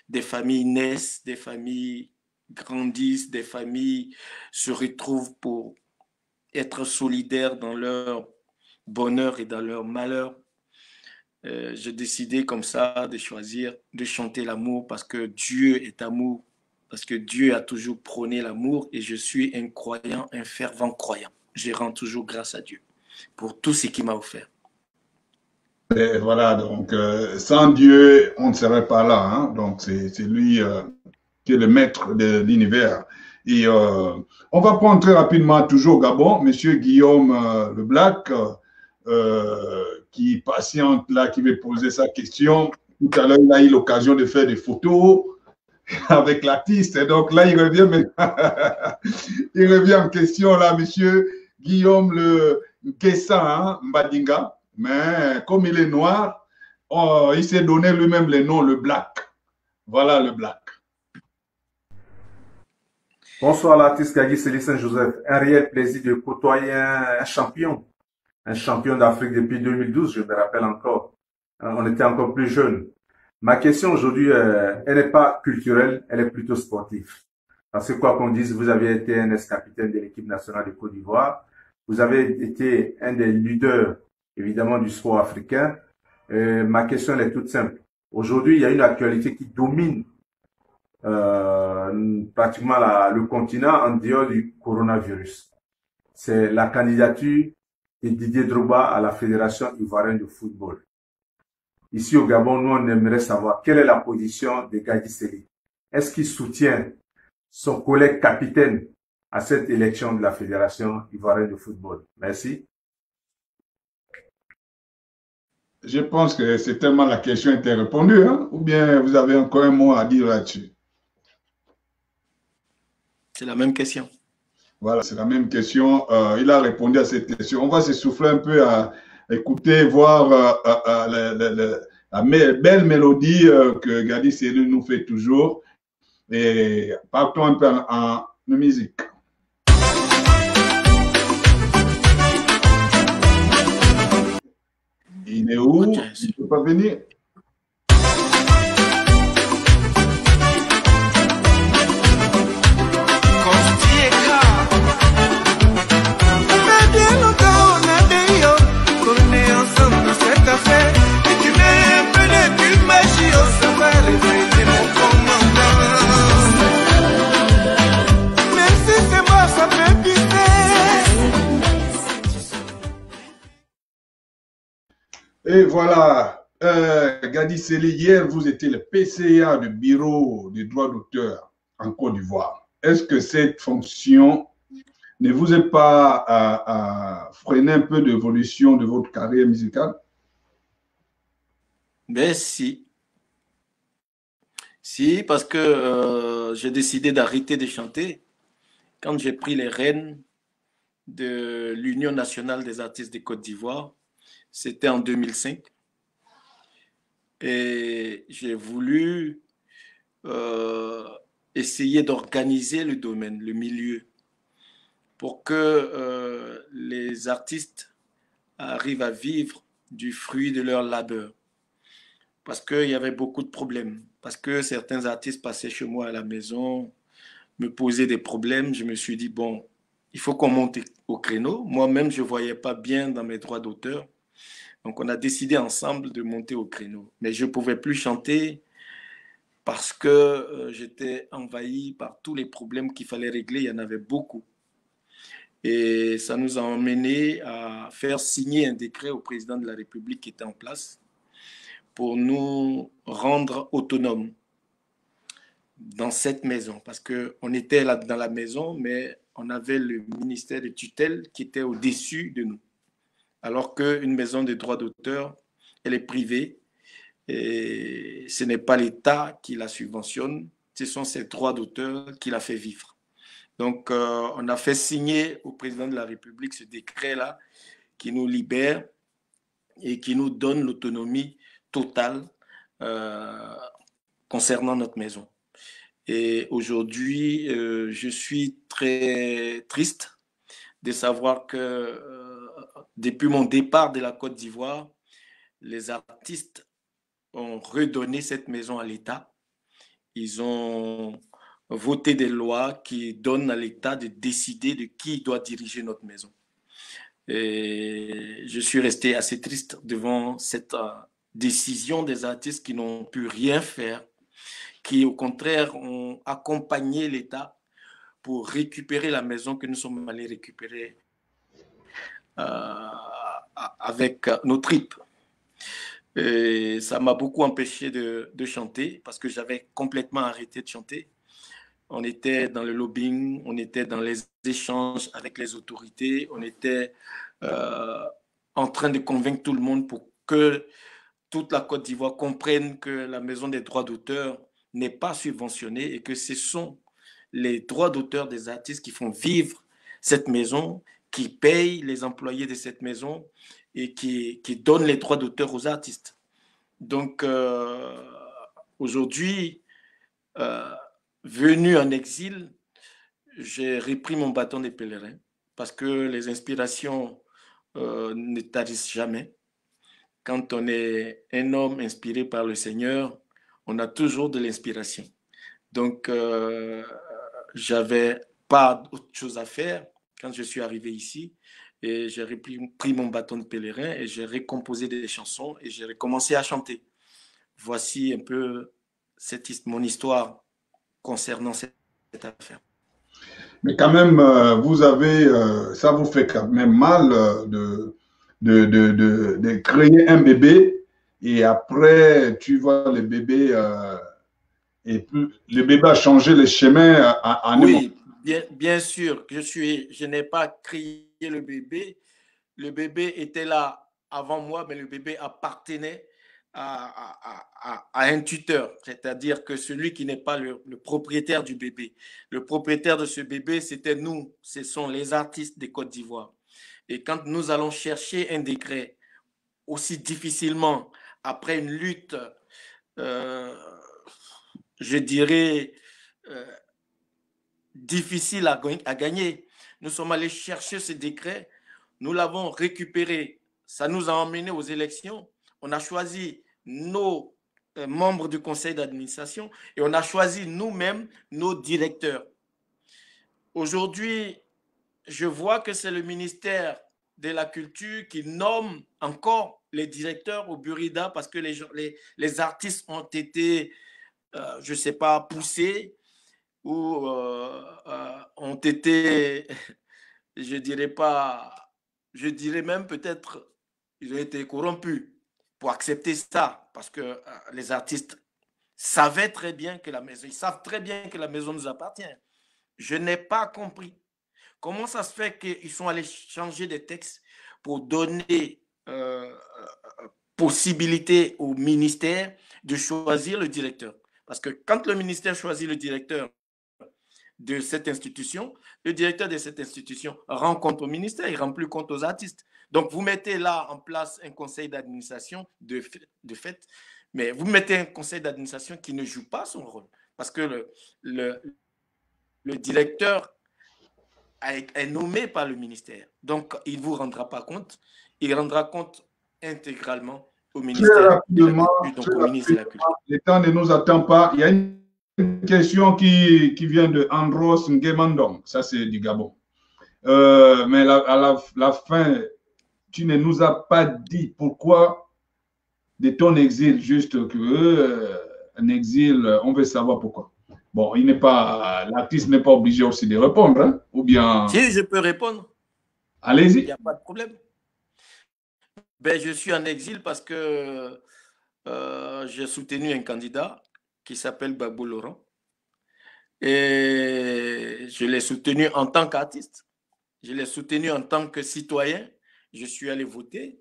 S3: des familles naissent, des familles grandissent, des familles se retrouvent pour être solidaires dans leur bonheur et dans leur malheur. J'ai décidé comme ça de choisir de chanter l'amour parce que Dieu est amour, parce que Dieu a toujours prôné l'amour et je suis un croyant, un fervent croyant. Je rends toujours grâce à Dieu pour tout ce qu'il m'a offert.
S1: Et voilà, donc sans Dieu, on ne serait pas là. Hein? Donc c'est lui qui est le maître de l'univers. Et on va prendre très rapidement, toujours au Gabon, Monsieur Guillaume Le Black, qui patiente là, qui veut poser sa question. Tout à l'heure, il a eu l'occasion de faire des photos avec l'artiste. Et donc là, il revient, il revient en question là, Monsieur Guillaume Le Nkessa Mbadinga. Mais comme il est noir, il s'est donné lui-même le nom, Le Black. Voilà, Le Black.
S8: Bonsoir l'artiste Gadji Sely Saint-Joseph. Un réel plaisir de côtoyer un champion d'Afrique depuis 2012, je me rappelle encore. On était encore plus jeunes. Ma question aujourd'hui, elle n'est pas culturelle, elle est plutôt sportive. Parce que quoi qu'on dise, vous avez été un ex-capitaine de l'équipe nationale de Côte d'Ivoire. Vous avez été un des leaders, évidemment, du sport africain. Ma question elle est toute simple. Aujourd'hui, il y a une actualité qui domine pratiquement le continent en dehors du coronavirus. C'est la candidature de Didier Drogba à la Fédération ivoirienne de football. Ici au Gabon, nous on aimerait savoir quelle est la position de Gadji Sely. Est-ce qu'il soutient son collègue capitaine à cette élection de la Fédération ivoirienne de football? Merci.
S1: Je pense que c'est tellement la question était répondue, hein? Ou bien vous avez encore un mot à dire là-dessus?
S3: C'est la même question.
S1: Voilà, c'est la même question. Il a répondu à cette question. On va se souffler un peu à écouter, voir la belle mélodie que Gadji Sely nous fait toujours. Et partons un peu en musique. Il est où? Il ne peut pas venir.
S9: Et tu mets un peu de pub magie
S1: Et voilà, Gadi Seli, hier, vous étiez le PCA du Bureau des droits d'auteur en Côte d'Ivoire. Est-ce que cette fonction ne vous a pas freiné un peu l'évolution de votre carrière musicale?
S3: Ben si. Si, parce que j'ai décidé d'arrêter de chanter quand j'ai pris les rênes de l'Union nationale des artistes de Côte d'Ivoire. C'était en 2005. Et j'ai voulu essayer d'organiser le domaine, le milieu, pour que les artistes arrivent à vivre du fruit de leur labeur. Parce qu'il y avait beaucoup de problèmes. Parce que certains artistes passaient chez moi à la maison, me posaient des problèmes. Je me suis dit, bon, il faut qu'on monte au créneau. Moi-même, je ne voyais pas bien dans mes droits d'auteur. Donc, on a décidé ensemble de monter au créneau. Mais je ne pouvais plus chanter parce que j'étais envahi par tous les problèmes qu'il fallait régler. Il y en avait beaucoup. Et ça nous a emmené à faire signer un décret au président de la République qui était en place pour nous rendre autonomes dans cette maison. Parce qu'on était là dans la maison, mais on avait le ministère de tutelle qui était au-dessus de nous. Alors qu'une maison de droit d'auteur, elle est privée et ce n'est pas l'État qui la subventionne, ce sont ses droits d'auteur qui la fait vivre. Donc, on a fait signer au président de la République ce décret-là qui nous libère et qui nous donne l'autonomie totale concernant notre maison. Et aujourd'hui, je suis très triste de savoir que depuis mon départ de la Côte d'Ivoire, les artistes ont redonné cette maison à l'État. Ils ont voté des lois qui donnent à l'État de décider de qui doit diriger notre maison. Et je suis resté assez triste devant cette décision des artistes qui n'ont pu rien faire, qui au contraire ont accompagné l'État pour récupérer la maison que nous sommes allés récupérer avec nos tripes. Et ça m'a beaucoup empêché de chanter parce que j'avais complètement arrêté de chanter. On était dans le lobbying, on était dans les échanges avec les autorités, on était en train de convaincre tout le monde pour que toute la Côte d'Ivoire comprenne que la maison des droits d'auteur n'est pas subventionnée et que ce sont les droits d'auteur des artistes qui font vivre cette maison, qui payent les employés de cette maison et qui donnent les droits d'auteur aux artistes. Donc, aujourd'hui, venu en exil, j'ai repris mon bâton de pèlerin parce que les inspirations ne tarissent jamais. Quand on est un homme inspiré par le Seigneur, on a toujours de l'inspiration. Donc, j'avais pas autre chose à faire quand je suis arrivé ici et j'ai pris mon bâton de pèlerin et j'ai recomposé des chansons et j'ai recommencé à chanter. Voici un peu mon histoire concernant cette affaire.
S1: Mais quand même, vous avez, ça vous fait quand même mal de créer un bébé et après, tu vois le bébé et puis, le bébé a changé le chemin en
S3: Oui, bien sûr. Je n'ai pas créé le bébé. Le bébé était là avant moi, mais le bébé appartenait à un tuteur, c'est-à-dire que celui qui n'est pas le propriétaire du bébé. Le propriétaire de ce bébé, c'était nous, ce sont les artistes de Côte d'Ivoire. Et quand nous allons chercher un décret aussi difficilement, après une lutte, je dirais, difficile à gagner, nous sommes allés chercher ce décret, nous l'avons récupéré, ça nous a emmenés aux élections. On a choisi nos membres du conseil d'administration et on a choisi nous-mêmes nos directeurs. Aujourd'hui, je vois que c'est le ministère de la Culture qui nomme encore les directeurs au Burida parce que les artistes ont été, je ne sais pas, poussés ou ont été, je dirais même peut-être, ils ont été corrompus. pour accepter ça, parce que les artistes savaient très bien que la maison, ils savent très bien que la maison nous appartient. Je n'ai pas compris comment ça se fait qu'ils sont allés changer des textes pour donner possibilité au ministère de choisir le directeur. Parce que quand le ministère choisit le directeur de cette institution, le directeur de cette institution rend compte au ministère, il ne rend plus compte aux artistes. Donc, vous mettez là en place un conseil d'administration de fait, mais vous mettez un conseil d'administration qui ne joue pas son rôle. Parce que le directeur est nommé par le ministère. Donc, il ne vous rendra pas compte. Il rendra compte intégralement au ministère de la Culture, donc au ministre de la Culture.
S1: Le temps ne nous attend pas. Il y a une question qui vient de Andros Ngemandong. Ça, c'est du Gabon. Mais à la fin, tu ne nous as pas dit pourquoi de ton exil, juste un exil, on veut savoir pourquoi. Bon, l'artiste n'est pas obligé aussi de répondre, hein? Ou bien...
S3: Si, je peux répondre.
S1: Allez-y.
S3: Il n'y a pas de problème. Ben, je suis en exil parce que j'ai soutenu un candidat qui s'appelle Gbagbo Laurent. Et je l'ai soutenu en tant qu'artiste. Je l'ai soutenu en tant que citoyen. Je suis allé voter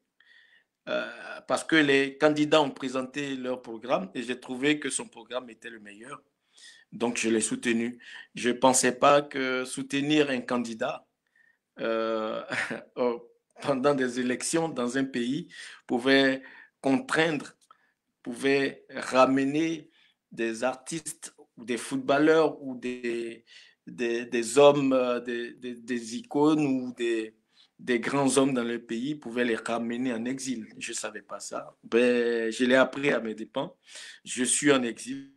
S3: parce que les candidats ont présenté leur programme et j'ai trouvé que son programme était le meilleur. Donc, je l'ai soutenu. Je ne pensais pas que soutenir un candidat pendant des élections dans un pays pouvait contraindre, pouvait ramener des artistes ou des footballeurs ou des hommes, des icônes ou des grands hommes dans le pays, pouvaient les ramener en exil. Je ne savais pas ça. Ben, je l'ai appris à mes dépens. Je suis en exil.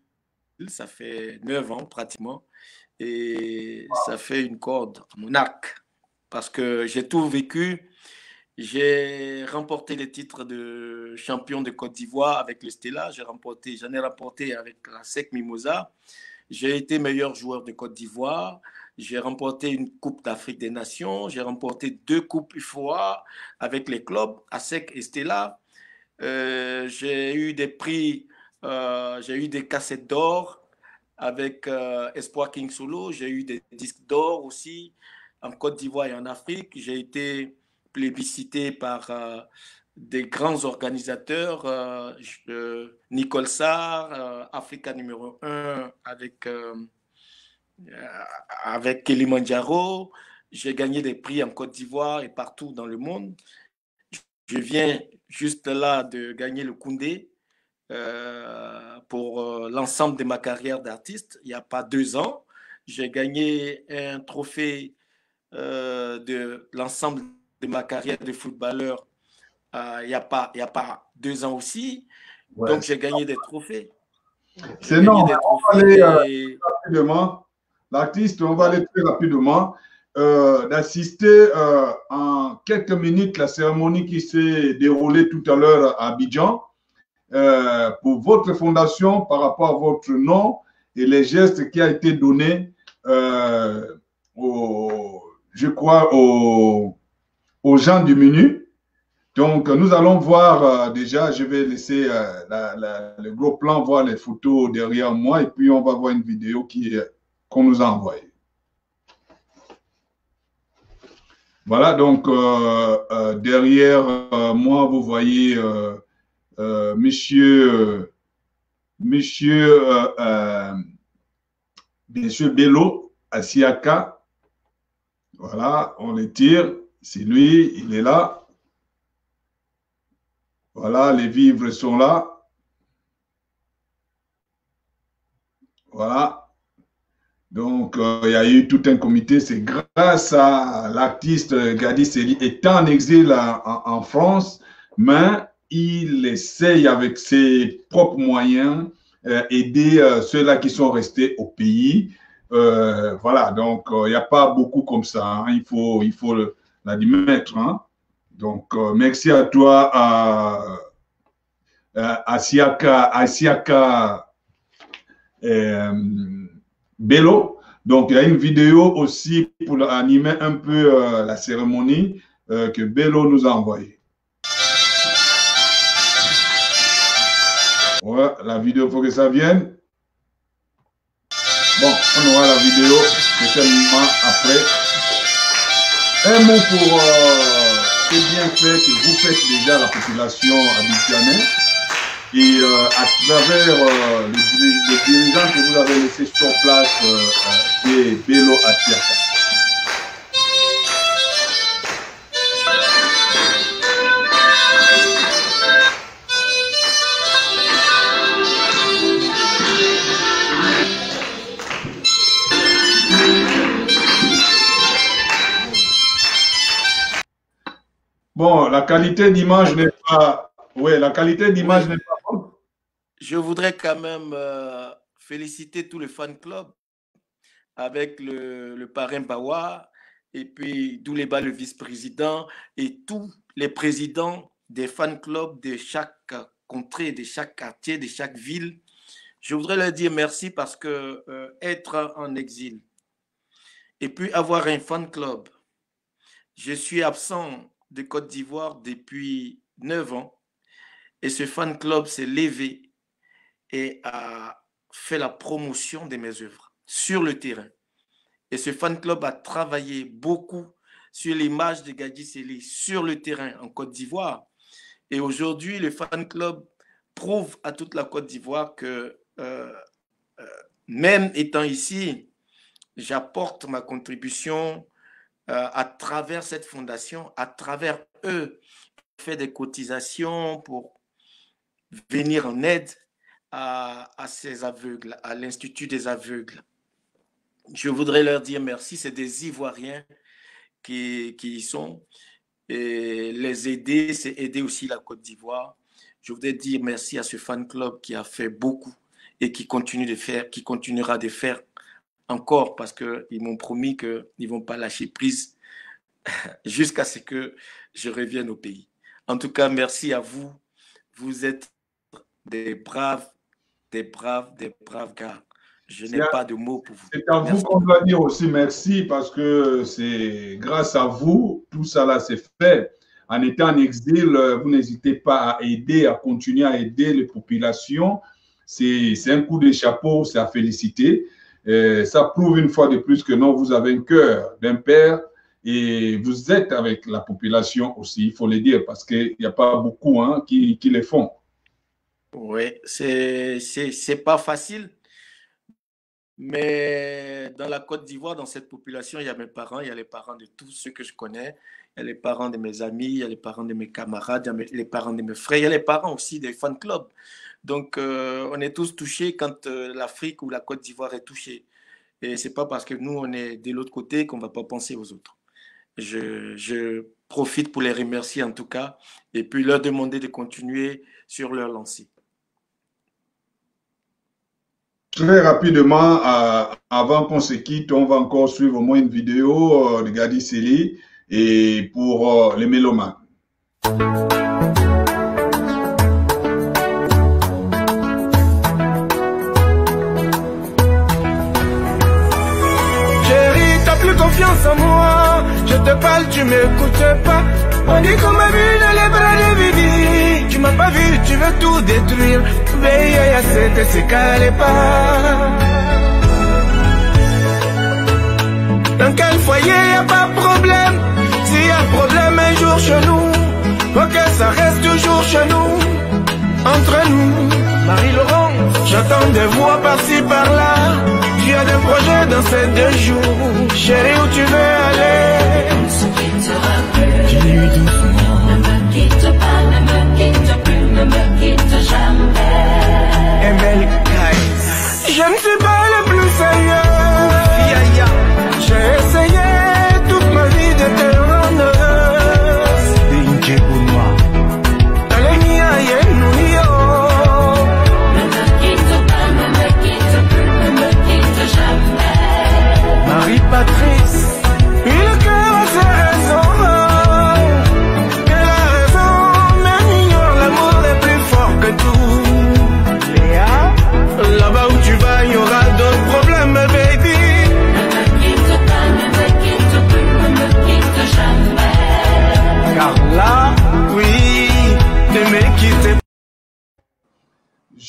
S3: Ça fait 9 ans pratiquement. Et ça fait une corde à mon arc. Parce que j'ai tout vécu. J'ai remporté les titres de champion de Côte d'Ivoire avec le Stella. J'en ai remporté avec la SEC Mimosa. J'ai été meilleur joueur de Côte d'Ivoire. J'ai remporté une Coupe d'Afrique des Nations. J'ai remporté 2 Coupes UFOA avec les clubs, ASEC et Stella. J'ai eu des prix, j'ai eu des cassettes d'or avec Espoir King Solo. J'ai eu des disques d'or aussi en Côte d'Ivoire et en Afrique. J'ai été plébiscité par des grands organisateurs, Nicole Sarr, Africa numéro 1 avec Kilimanjaro. J'ai gagné des prix en Côte d'Ivoire et partout dans le monde. Je viens juste là de gagner le Koundé pour l'ensemble de ma carrière d'artiste. Il n'y a pas 2 ans. J'ai gagné un trophée de l'ensemble de ma carrière de footballeur il n'y a pas 2 ans aussi. Ouais. Donc, j'ai gagné des trophées.
S1: C'est non, on va aller rapidement. L'artiste, on va aller très rapidement. D'assister en quelques minutes la cérémonie qui s'est déroulée tout à l'heure à Abidjan pour votre fondation par rapport à votre nom et les gestes qui a été donné je crois aux gens du menu. Donc, nous allons voir déjà, je vais laisser le gros plan, voir les photos derrière moi et puis on va voir une vidéo qu'on nous a envoyée. Voilà, donc derrière moi, vous voyez monsieur Bello Asiaka. Voilà, on les tire. C'est lui, il est là. Voilà, les vivres sont là. Voilà. Donc, il y a eu tout un comité. C'est grâce à l'artiste Gadi Sely, étant en exil en France, mais il essaye avec ses propres moyens aider ceux-là qui sont restés au pays. Voilà, donc il n'y a pas beaucoup comme ça. Hein. Il faut l'admettre. Hein. Donc, merci à toi, Asiaka Bello. Donc, il y a une vidéo aussi pour animer un peu la cérémonie que Bello nous a envoyée. Ouais, la vidéo, il faut que ça vienne. Bon, on aura la vidéo certainement après. Un mot pour ces bienfaits que vous faites déjà à la population habituelle. Et à travers les dirigeants que vous avez laissés sur place chez Bello Atiaka. Bon, la qualité d'image n'est pas... Oui, la qualité d'image n'est pas bonne.
S3: Je voudrais quand même féliciter tous les fan clubs avec le parrain Bawa et puis Douleba, le vice-président, et tous les présidents des fan clubs de chaque contrée, de chaque quartier, de chaque ville. Je voudrais leur dire merci parce que être en exil et puis avoir un fan club, je suis absent de Côte d'Ivoire depuis 9 ans et ce fan club s'est levé et a fait la promotion de mes œuvres sur le terrain. Et ce fan club a travaillé beaucoup sur l'image de Gadji Sely sur le terrain en Côte d'Ivoire. Et aujourd'hui, le fan club prouve à toute la Côte d'Ivoire que même étant ici, j'apporte ma contribution à travers cette fondation, à travers eux, je fais des cotisations pour venir en aide à ces aveugles, à l'Institut des aveugles. Je voudrais leur dire merci, c'est des Ivoiriens qui y sont. Et les aider, c'est aider aussi la Côte d'Ivoire. Je voudrais dire merci à ce fan club qui a fait beaucoup et qui continue de faire, qui continuera de faire encore parce qu'ils m'ont promis qu'ils ne vont pas lâcher prise jusqu'à ce que je revienne au pays. En tout cas, merci à vous. Vous êtes des braves gars. Je n'ai pas de mots pour vous.
S1: C'est à vous qu'on doit dire aussi merci parce que c'est grâce à vous, tout ça là s'est fait. En étant en exil, vous n'hésitez pas à aider, à continuer à aider les populations. C'est un coup de chapeau, c'est à féliciter. Ça prouve une fois de plus que non, vous avez un cœur d'un père et vous êtes avec la population aussi, il faut le dire, parce qu'il n'y a pas beaucoup qui le font.
S3: Oui, c'est pas facile. Mais dans la Côte d'Ivoire, dans cette population, il y a mes parents, il y a les parents de tous ceux que je connais, il y a les parents de mes amis, il y a les parents de mes camarades, il y a les parents de mes frères, il y a les parents aussi des fan clubs. Donc, on est tous touchés quand l'Afrique ou la Côte d'Ivoire est touchée. Et ce n'est pas parce que nous, on est de l'autre côté qu'on ne va pas penser aux autres. Je profite pour les remercier en tout cas et puis leur demander de continuer sur leur lancée.
S1: Très rapidement, avant qu'on se quitte, on va encore suivre au moins une vidéo de Gadji Sely et pour les mélomanes.
S9: Chérie, t'as plus confiance en moi. Je te parle, tu m'écoutes pas. On dit qu'on m'a vu dans les bras de Vivi. Tu m'as pas vu, tu veux tout détruire. Veille, c'est calé pas. Dans quel foyer y'a pas de problème? S'il y a problème un jour chez nous, faut que ça reste toujours chez nous. Entre nous, Marie-Laurent, j'entends des voix par-ci par-là. Tu as des projets dans ces 2 jours. Chérie, où tu veux aller?
S10: On se quittera plus.
S9: Dis-lui doucement.
S10: Ne me quitte pas, ne me quitte plus, ne me quitte jamais.
S9: Je ne suis pas le plus sérieux. J'ai essayé toute ma vie de te rendre heureuse.
S10: Ne me quitte pas, ne me quitte plus, ne me quitte jamais.
S9: Marie-Patrice, une cœur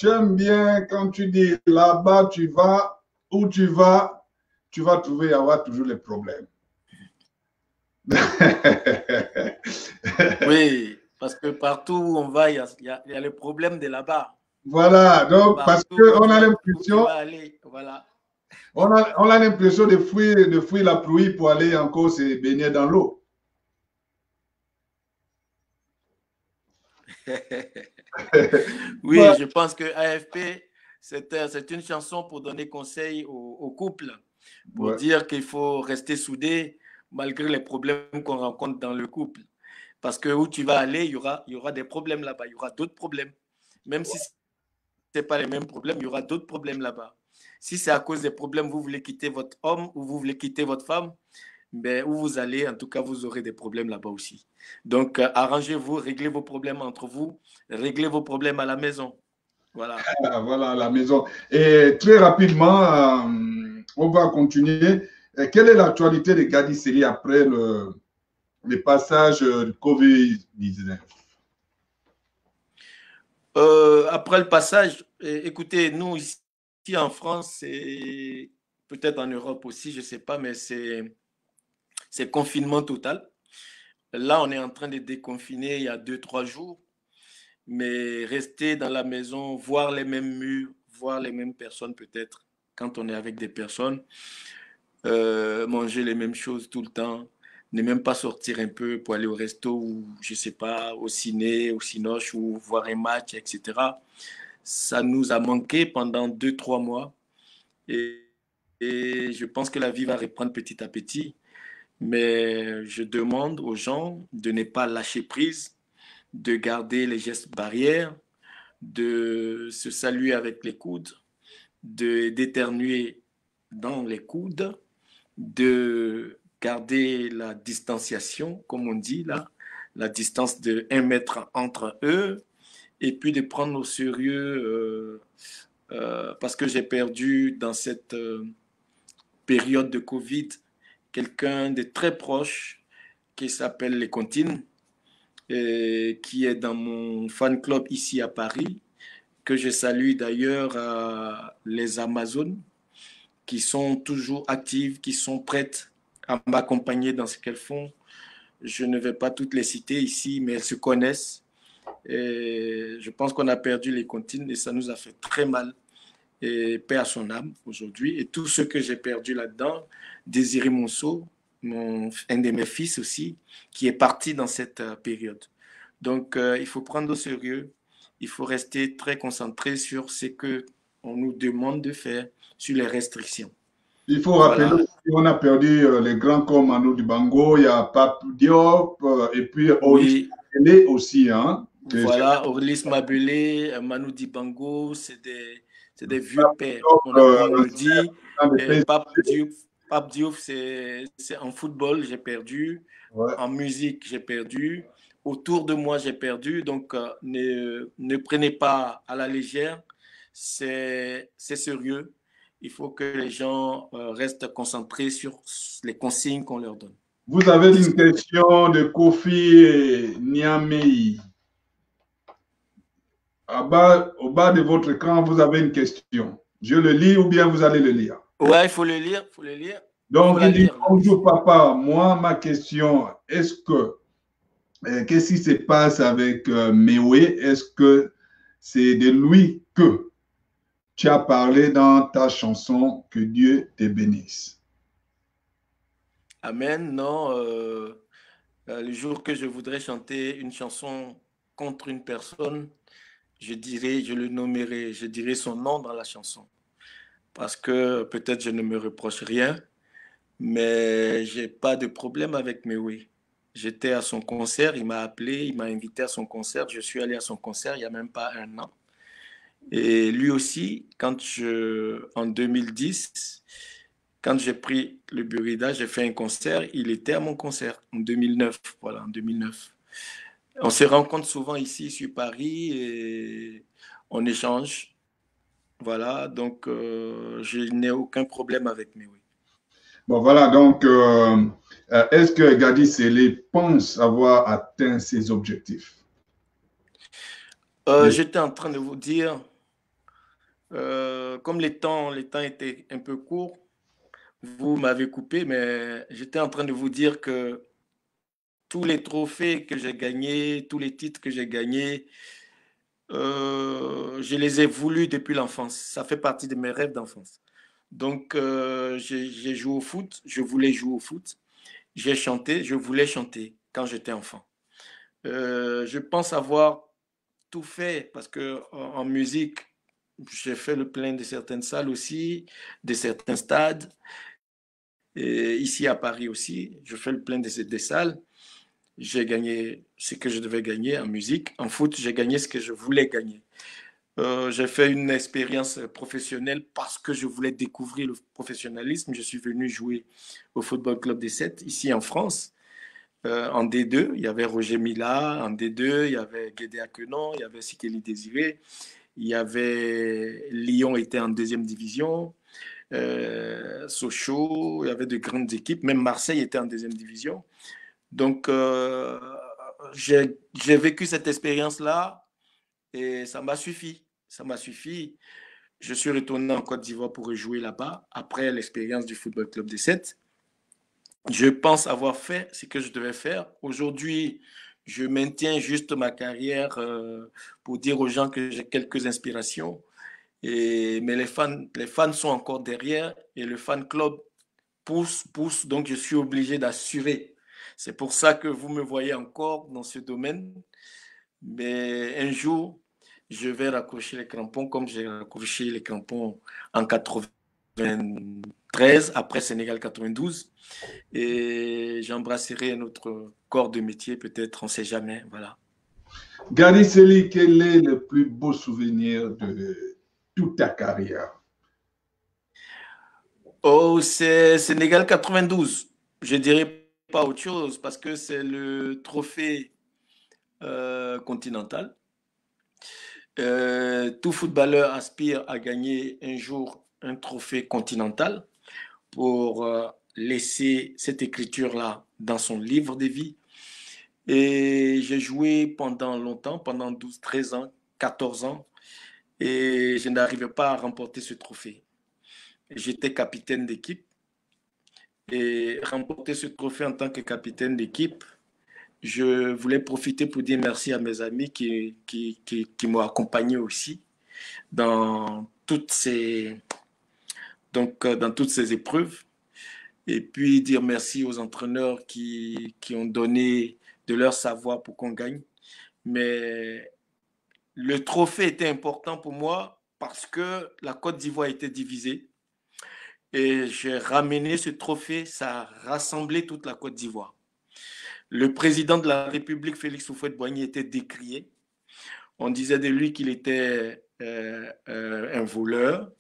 S1: j'aime bien quand tu dis là-bas, tu vas, où tu vas trouver, y avoir toujours les problèmes.
S3: Oui, parce que partout où on va, il y a le problème de là-bas.
S1: Voilà, donc parce qu'on a l'impression,
S3: voilà.
S1: on a l'impression de fuir la pluie pour aller encore se baigner dans l'eau.
S3: Oui,
S1: Voilà.
S3: je pense que AFP, c'est une chanson pour donner conseil aux couples, pour dire qu'il faut rester soudés malgré les problèmes qu'on rencontre dans le couple. Parce que où tu vas aller, il y aura des problèmes là-bas, il y aura d'autres problèmes. Même si ce n'est pas les mêmes problèmes, il y aura d'autres problèmes là-bas. Si c'est à cause des problèmes, vous voulez quitter votre homme ou vous voulez quitter votre femme, ben, où vous allez, en tout cas, vous aurez des problèmes là-bas aussi. Donc, arrangez-vous, réglez vos problèmes entre vous, réglez vos problèmes à la maison. Voilà.
S1: Voilà, à la maison. Et très rapidement, on va continuer. Quelle est l'actualité de Gadi Sely après le passage du Covid-19?
S3: Après le passage, écoutez, nous, ici en France, et peut-être en Europe aussi, je ne sais pas, mais c'est confinement total. Là, on est en train de déconfiner il y a 2-3 jours, mais rester dans la maison, voir les mêmes murs, voir les mêmes personnes peut-être, quand on est avec des personnes, manger les mêmes choses tout le temps, ne même pas sortir un peu pour aller au resto ou, je ne sais pas, au ciné, au cinoche ou voir un match, etc. Ça nous a manqué pendant 2-3 mois et je pense que la vie va reprendre petit à petit. Mais je demande aux gens de ne pas lâcher prise, de garder les gestes barrières, de se saluer avec les coudes, d'éternuer dans les coudes, de garder la distanciation, comme on dit là, la distance de 1 mètre entre eux, et puis de prendre au sérieux, parce que j'ai perdu dans cette période de Covid quelqu'un de très proche qui s'appelle Lecontine, qui est dans mon fan club ici à Paris, que je salue d'ailleurs à les Amazones, qui sont toujours actives, qui sont prêtes à m'accompagner dans ce qu'elles font. Je ne vais pas toutes les citer ici, mais elles se connaissent. Et je pense qu'on a perdu Lecontine et ça nous a fait très mal. Et paix à son âme aujourd'hui. Et tout ce que j'ai perdu là-dedans, Désiré Monceau, un de mes fils aussi, qui est parti dans cette période. Donc, il faut prendre au sérieux, il faut rester très concentré sur ce qu'on nous demande de faire, sur les restrictions.
S1: Il faut rappeler qu'on a perdu les grands comme Manu Dibango, il y a Pape Diop, et puis Orlis Mabele aussi. Hein,
S3: voilà, Orlis Mabele, Manu Dibango, c'est des vieux pères, on le dit. Pape Diouf, c'est en football, j'ai perdu. Ouais. En musique, j'ai perdu. Autour de moi, j'ai perdu. Donc, ne prenez pas à la légère. C'est sérieux. Il faut que les gens restent concentrés sur les consignes qu'on leur donne.
S1: Vous avez une question de Kofi Niamey. Au bas de votre écran, vous avez une question. Je le lis ou bien vous allez le lire?
S3: Ouais, il faut le lire, il faut le lire.
S1: Donc, il dit, bonjour papa, moi, ma question, est-ce que, qu'est-ce qui se passe avec Mewé? Est-ce que c'est de lui que tu as parlé dans ta chanson, que Dieu te bénisse?
S3: Amen, non. Le jour que je voudrais chanter une chanson contre une personne, je le nommerai, je dirai son nom dans la chanson. Parce que peut-être je ne me reproche rien, mais je n'ai pas de problème avec Mewé. J'étais à son concert, il m'a appelé, il m'a invité à son concert. Je suis allé à son concert il n'y a même pas 1 an. Et lui aussi, en 2010, quand j'ai pris le Burida, j'ai fait un concert, il était à mon concert en 2009. Voilà, en 2009. On se rencontre souvent ici sur Paris et on échange. Voilà, donc je n'ai aucun problème avec Mewé.
S1: Bon, voilà, donc est-ce que Gadi Sely pense avoir atteint ses objectifs?
S3: J'étais en train de vous dire, Comme les temps étaient un peu courts, vous m'avez coupé, mais j'étais en train de vous dire que tous les trophées que j'ai gagnés, tous les titres que j'ai gagnés, je les ai voulus depuis l'enfance. Ça fait partie de mes rêves d'enfance. Donc, j'ai joué au foot, je voulais jouer au foot. J'ai chanté, je voulais chanter quand j'étais enfant. Je pense avoir tout fait parce que en musique, j'ai fait le plein de certaines salles aussi, de certains stades. Et ici à Paris aussi, je fais le plein des salles. J'ai gagné ce que je devais gagner en musique. En foot, j'ai gagné ce que je voulais gagner. J'ai fait une expérience professionnelle parce que je voulais découvrir le professionnalisme. Je suis venu jouer au Football Club des 7 ici en France. En D2, il y avait Roger Mila. En D2, il y avait Guédé Aquenon, il y avait Sikeli Désiré. Il y avait Lyon était en deuxième division. Sochaux, il y avait de grandes équipes. Même Marseille était en deuxième division. Donc, j'ai vécu cette expérience-là et ça m'a suffi. Ça m'a suffi. Je suis retourné en Côte d'Ivoire pour jouer là-bas après l'expérience du Football Club des 7. Je pense avoir fait ce que je devais faire. Aujourd'hui, je maintiens juste ma carrière pour dire aux gens que j'ai quelques inspirations. Mais les fans sont encore derrière et le fan club pousse, donc je suis obligé d'assurer. C'est pour ça que vous me voyez encore dans ce domaine. Mais un jour, je vais raccrocher les crampons comme j'ai raccroché les crampons en 93, après Sénégal 92. Et j'embrasserai un autre corps de métier, peut-être, on ne sait jamais. Voilà.
S1: Gadi Sely, quel est le plus beau souvenir de toute ta carrière?
S3: Oh, c'est Sénégal 92. Je dirais pas autre chose parce que c'est le trophée continental. Tout footballeur aspire à gagner un jour un trophée continental pour laisser cette écriture-là dans son livre de vie. Et j'ai joué pendant longtemps, pendant 12, 13 ans, 14 ans, et je n'arrivais pas à remporter ce trophée. J'étais capitaine d'équipe et remporter ce trophée en tant que capitaine d'équipe, je voulais profiter pour dire merci à mes amis qui m'ont accompagné aussi dans toutes ces épreuves. Et puis dire merci aux entraîneurs qui ont donné de leur savoir pour qu'on gagne. Mais le trophée était important pour moi parce que la Côte d'Ivoire était divisée. Et j'ai ramené ce trophée, ça a rassemblé toute la Côte d'Ivoire. Le président de la République, Félix Houphouët-Boigny, était décrié. On disait de lui qu'il était un voleur.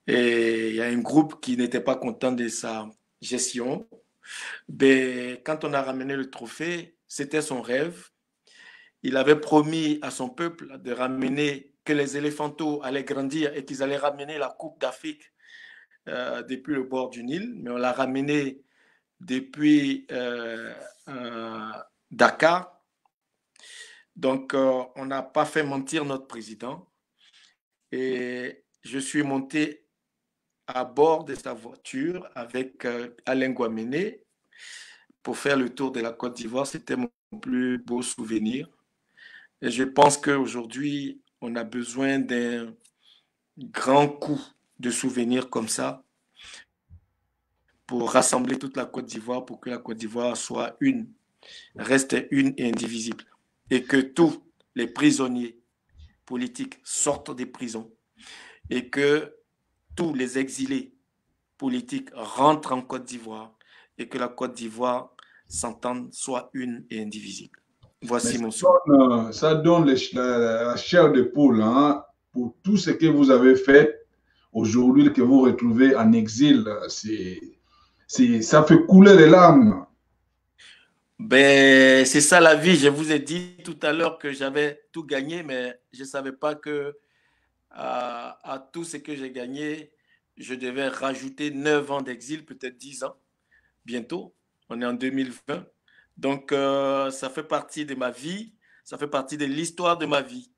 S3: Et il y a un groupe qui n'était pas content de sa gestion. Mais quand on a ramené le trophée, c'était son rêve. Il avait promis à son peuple de ramener, que les éléphantos allaient grandir et qu'ils allaient ramener la Coupe d'Afrique depuis le bord du Nil. Mais on l'a ramené depuis Dakar. Donc, on n'a pas fait mentir notre président. Et je suis monté à bord de sa voiture avec Alain Guaméné pour faire le tour de la Côte d'Ivoire. C'était mon plus beau souvenir. Et je pense qu'aujourd'hui, on a besoin d'un grand coup de souvenirs comme ça pour rassembler toute la Côte d'Ivoire, pour que la Côte d'Ivoire soit une, reste une et indivisible. Et que tous les prisonniers politiques sortent des prisons et que tous les exilés politiques rentrent en Côte d'Ivoire et que la Côte d'Ivoire s'entende, soit une et indivisible. Voici mon souhait.
S1: Ça donne la chair de poule hein, pour tout ce que vous avez fait aujourd'hui, que vous retrouvez en exil. Ça fait couler les larmes.
S3: Ben, c'est ça la vie. Je vous ai dit tout à l'heure que j'avais tout gagné, mais je ne savais pas que à tout ce que j'ai gagné, je devais rajouter 9 ans d'exil, peut-être 10 ans, bientôt. On est en 2020. Donc, ça fait partie de ma vie, ça fait partie de l'histoire de ma vie.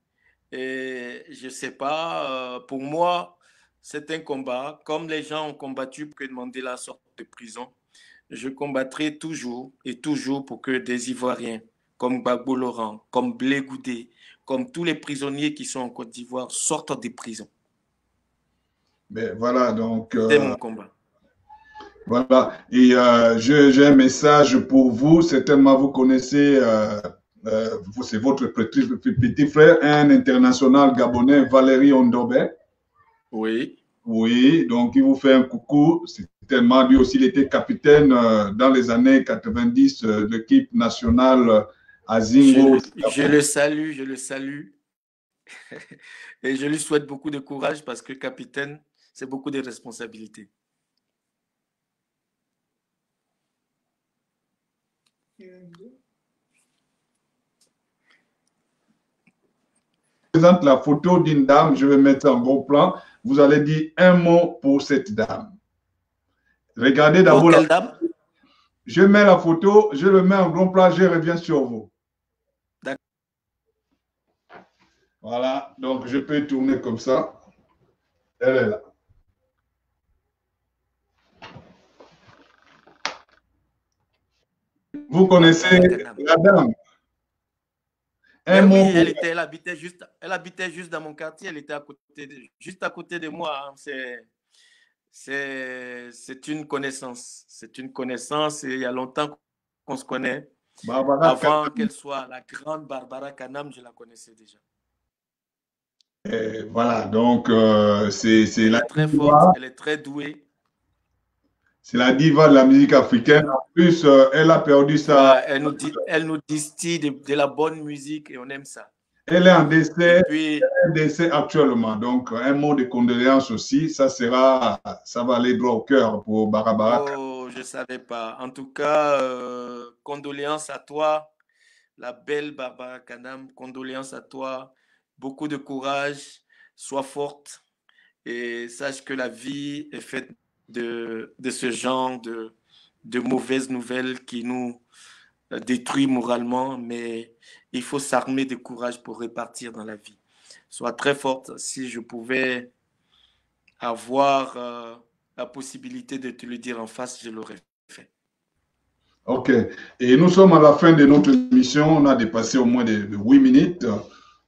S3: Et je ne sais pas, pour moi, c'est un combat. Comme les gens ont combattu pour que Mandela sorte de prison, je combattrai toujours et toujours pour que des Ivoiriens, comme Gbagbo Laurent, comme Blé Goudé, comme tous les prisonniers qui sont en Côte d'Ivoire, sortent des prisons.
S1: Mais voilà, donc...
S3: c'est mon combat.
S1: Voilà, et j'ai un message pour vous. Certainement, vous connaissez, c'est votre petit frère, un international gabonais, Valérie Ondobé.
S3: Oui.
S1: Oui, donc il vous fait un coucou. Certainement, lui aussi, il était capitaine dans les années 90 de l'équipe nationale à Zingo.
S3: Je le salue, je le salue. Et je lui souhaite beaucoup de courage parce que capitaine, c'est beaucoup de responsabilités.
S1: Je présente la photo d'une dame, je vais mettre en gros plan. Vous allez dire un mot pour cette dame. Regardez d'abord.
S3: Quelle dame?
S1: Je mets la photo, je le mets en gros plan, je reviens sur vous.
S3: D'accord.
S1: Voilà, donc je peux tourner comme ça. Elle est là. Vous connaissez la dame?
S3: Oui, elle habitait juste dans mon quartier, elle était juste à côté de moi. Hein. C'est une connaissance. C'est une connaissance et il y a longtemps qu'on se connaît. Avant qu'elle soit la grande Barbara Kanam, je la connaissais déjà.
S1: Et voilà, donc c'est
S3: elle
S1: la
S3: est très forte, elle est très douée.
S1: C'est la diva de la musique africaine. En plus, elle a perdu sa...
S3: Ouais, elle nous distille de la bonne musique et on aime ça.
S1: Elle est en décès,
S3: puis,
S1: elle est en décès actuellement. Donc, un mot de condoléances aussi. Ça va aller droit au cœur pour Barbara.
S3: Oh, je ne savais pas. En tout cas, condoléances à toi, la belle Barbara Kanam. Condoléances à toi. Beaucoup de courage. Sois forte et sache que la vie est faite de ce genre de mauvaises nouvelles qui nous détruit moralement, mais il faut s'armer de courage pour repartir dans la vie. Sois très forte. Si je pouvais avoir la possibilité de te le dire en face, je l'aurais fait.
S1: Ok. Et nous sommes à la fin de notre émission. On a dépassé au moins de 8 minutes.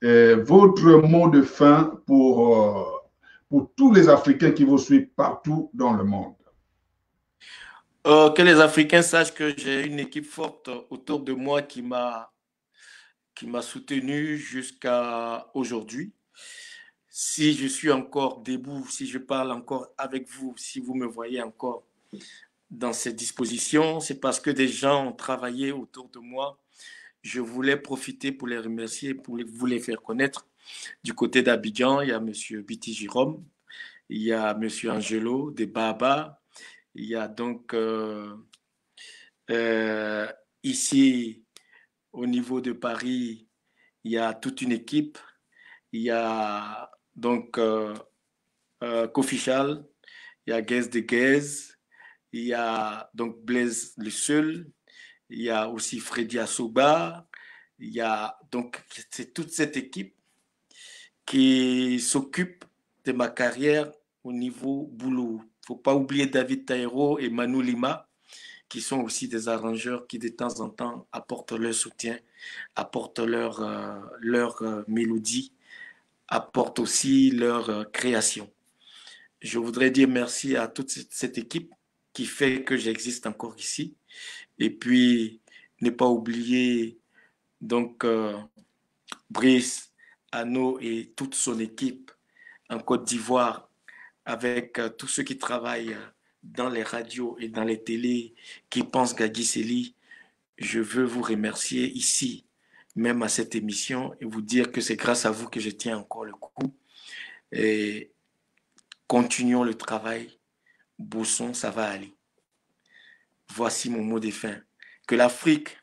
S1: Votre mot de fin pour tous les Africains qui vous suivent partout dans le monde?
S3: Que les Africains sachent que j'ai une équipe forte autour de moi qui m'a soutenu jusqu'à aujourd'hui. Si je suis encore debout, si je parle encore avec vous, si vous me voyez encore dans ces dispositions, c'est parce que des gens ont travaillé autour de moi. Je voulais profiter pour les remercier, pour vous les faire connaître. Du côté d'Abidjan, il y a M. Biti Jérôme, il y a M. Angelo de Baba, il y a donc ici, au niveau de Paris, il y a toute une équipe. Il y a donc Kofichal, il y a Guez de Guez, il y a donc Blaise Le Seul, il y a aussi Freddy Assoba, il y a donc c'est toute cette équipe qui s'occupe de ma carrière au niveau boulot. Il ne faut pas oublier David Taïro et Manu Lima, qui sont aussi des arrangeurs qui de temps en temps apportent leur soutien, apportent leur mélodie, apportent aussi leur création. Je voudrais dire merci à toute cette équipe qui fait que j'existe encore ici. Et puis, ne pas oublier donc Brice, Anno et toute son équipe en Côte d'Ivoire, avec tous ceux qui travaillent dans les radios et dans les télés, qui pensent Gagui Sely. Je veux vous remercier ici, même à cette émission, et vous dire que c'est grâce à vous que je tiens encore le coup. Et continuons le travail. Bossons, ça va aller. Voici mon mot de fin. Que l'Afrique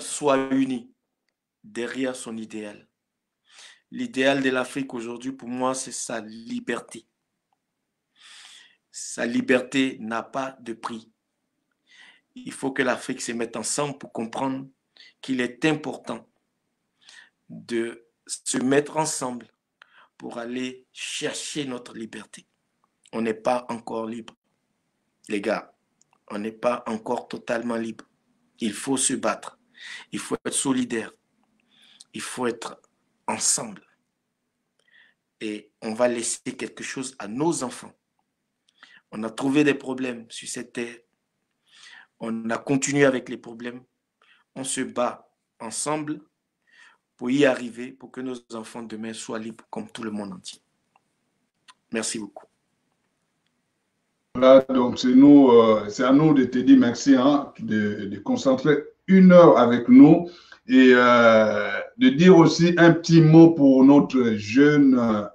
S3: soit unie derrière son idéal. L'idéal de l'Afrique aujourd'hui, pour moi, c'est sa liberté. Sa liberté n'a pas de prix. Il faut que l'Afrique se mette ensemble pour comprendre qu'il est important de se mettre ensemble pour aller chercher notre liberté. On n'est pas encore libre, les gars. On n'est pas encore totalement libre. Il faut se battre. Il faut être solidaire. Il faut être ensemble. Et on va laisser quelque chose à nos enfants. On a trouvé des problèmes sur cette terre. On a continué avec les problèmes. On se bat ensemble pour y arriver, pour que nos enfants demain soient libres comme tout le monde entier. Merci beaucoup.
S1: Voilà, donc c'est à nous de te dire merci, hein, de concentrer 1 heure avec nous et de dire aussi un petit mot pour notre jeune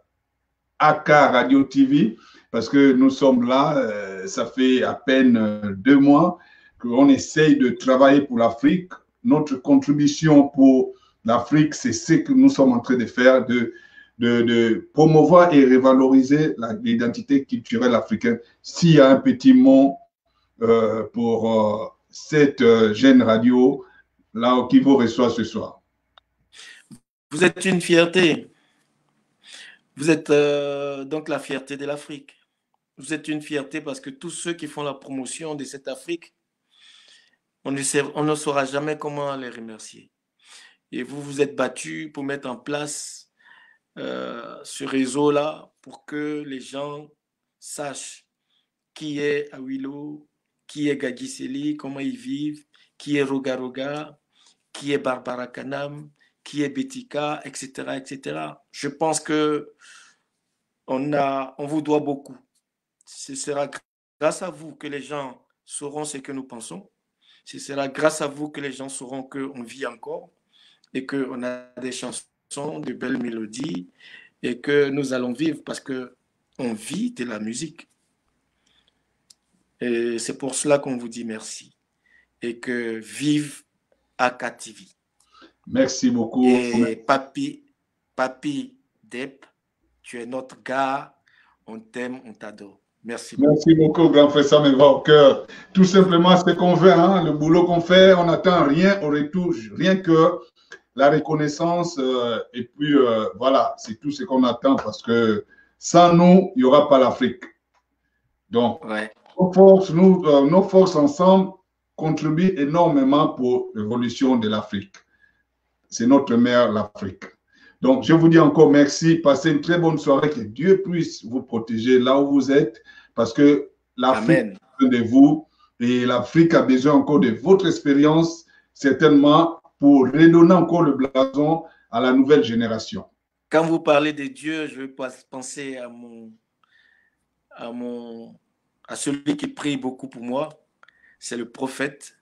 S1: AK Radio TV, parce que nous sommes là, ça fait à peine 2 mois qu'on essaye de travailler pour l'Afrique. Notre contribution pour l'Afrique, c'est ce que nous sommes en train de faire, de promouvoir et revaloriser l'identité culturelle africaine. S'il y a un petit mot pour cette jeune radio là qui vous reçoit ce soir.
S3: Vous êtes une fierté. Vous êtes donc la fierté de l'Afrique. Vous êtes une fierté parce que tous ceux qui font la promotion de cette Afrique, on ne saura jamais comment les remercier. Et vous vous êtes battus pour mettre en place ce réseau-là pour que les gens sachent qui est Awilo, qui est Gadji Sely, comment ils vivent, qui est Roga Roga, qui est Barbara Kanam, qui est Betika, etc., etc. Je pense que on vous doit beaucoup. Ce sera grâce à vous que les gens sauront ce que nous pensons. Ce sera grâce à vous que les gens sauront qu'on vit encore et qu'on a des chansons, de belles mélodies et que nous allons vivre parce qu'on vit de la musique. Et c'est pour cela qu'on vous dit merci. Et que vive AK TV.
S1: Merci beaucoup.
S3: Et Papi Dep, tu es notre gars. On t'aime, on t'adore. Merci beaucoup.
S1: Merci beaucoup, grand frère, ça me va au cœur. Tout simplement, ce qu'on veut, hein, le boulot qu'on fait, on n'attend rien au retour, rien que la reconnaissance. Et puis, voilà, c'est tout ce qu'on attend parce que sans nous, il n'y aura pas l'Afrique. Donc,
S3: ouais.
S1: Nos forces ensemble contribuent énormément pour l'évolution de l'Afrique. C'est notre mère, l'Afrique. Donc, je vous dis encore merci. Passez une très bonne soirée. Que Dieu puisse vous protéger là où vous êtes parce que l'Afrique a besoin de vous et l'Afrique a besoin encore de votre expérience, certainement, pour redonner encore le blason à la nouvelle génération.
S3: Quand vous parlez de Dieu, je vais penser à celui qui prie beaucoup pour moi. C'est le prophète.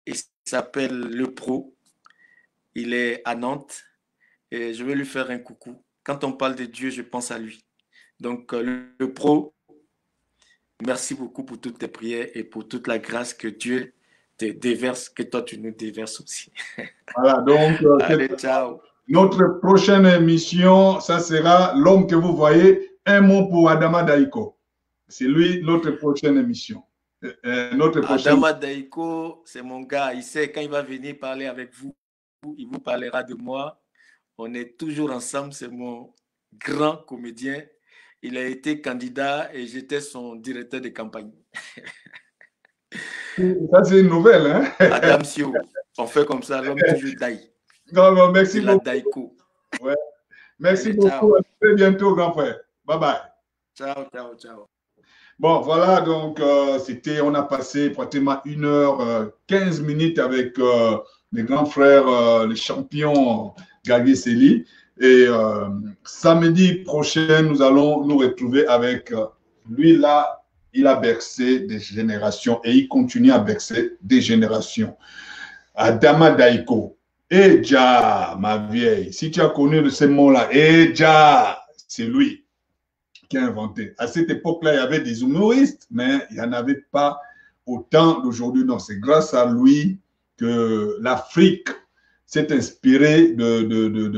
S3: Il s'appelle Le Pro. Il est à Nantes. Et je vais lui faire un coucou. Quand on parle de Dieu, je pense à lui. Donc, le Pro, merci beaucoup pour toutes tes prières et pour toute la grâce que Dieu te déverse, que toi, tu nous déverses aussi.
S1: Voilà, donc,
S3: allez, ciao.
S1: Notre prochaine émission, ça sera L'homme que vous voyez, un mot pour Adama Daiko. C'est lui, notre prochaine émission.
S3: Adama Daiko, c'est mon gars. Il sait quand il va venir parler avec vous, il vous parlera de moi. On est toujours ensemble, c'est mon grand comédien. Il a été candidat et j'étais son directeur de campagne.
S1: Ça, c'est une nouvelle, hein?
S3: Adam Sio, on fait comme ça, l'homme toujours daï.
S1: Non, merci beaucoup.
S3: Daïko.
S1: Ouais. Merci beaucoup. Ciao. À très bientôt, grand frère. Bye bye.
S3: Ciao, ciao, ciao.
S1: Bon, voilà, donc on a passé pratiquement 1 heure 15 minutes avec les grands frères, les champions Gadji Sely. Et samedi prochain, nous allons nous retrouver avec lui là. Il a bercé des générations et il continue à bercer des générations. Adama Daiko. Eja, ma vieille. Si tu as connu ce mot-là, Eja, c'est lui qui a inventé. À cette époque-là, il y avait des humoristes, mais il n'y en avait pas autant d'aujourd'hui. Donc, c'est grâce à lui que l'Afrique s'est inspirée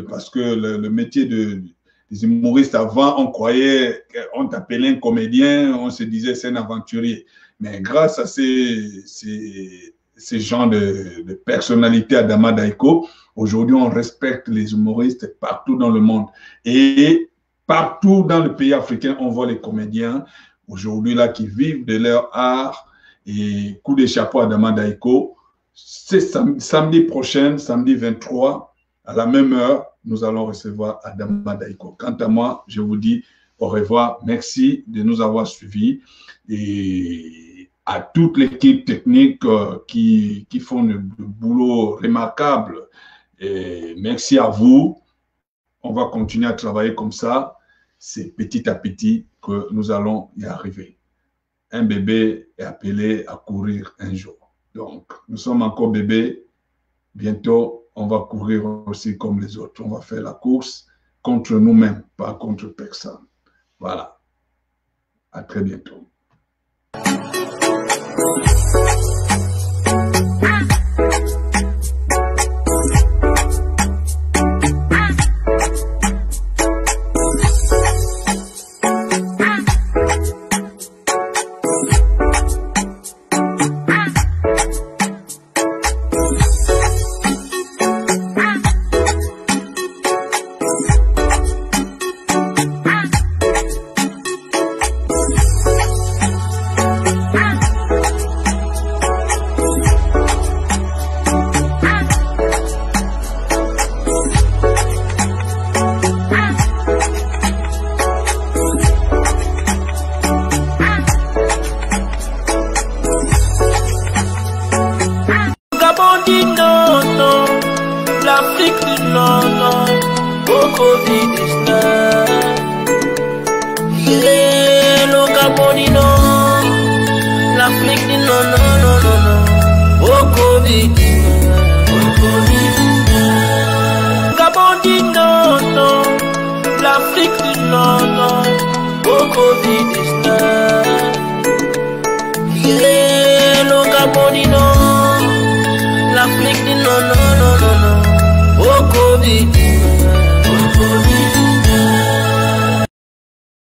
S1: parce que le métier des humoristes avant, on croyait, on t'appelait un comédien, on se disait c'est un aventurier. Mais grâce à ces ces gens de personnalité à Damadaïko. Aujourd'hui, on respecte les humoristes partout dans le monde. Et partout dans le pays africain, on voit les comédiens aujourd'hui là qui vivent de leur art. Et coup de chapeau à Damadaïko. C'est samedi prochain, samedi 23, à la même heure, nous allons recevoir Damadaïko. Quant à moi, je vous dis au revoir. Merci de nous avoir suivis. Et à toute l'équipe technique qui font le boulot remarquable. Et merci à vous. On va continuer à travailler comme ça. C'est petit à petit que nous allons y arriver. Un bébé est appelé à courir un jour. Donc, nous sommes encore bébés. Bientôt, on va courir aussi comme les autres. On va faire la course contre nous-mêmes, pas contre personne. Voilà. À très bientôt.
S9: L'Afrique, non, non, non, non, non, oh Covid.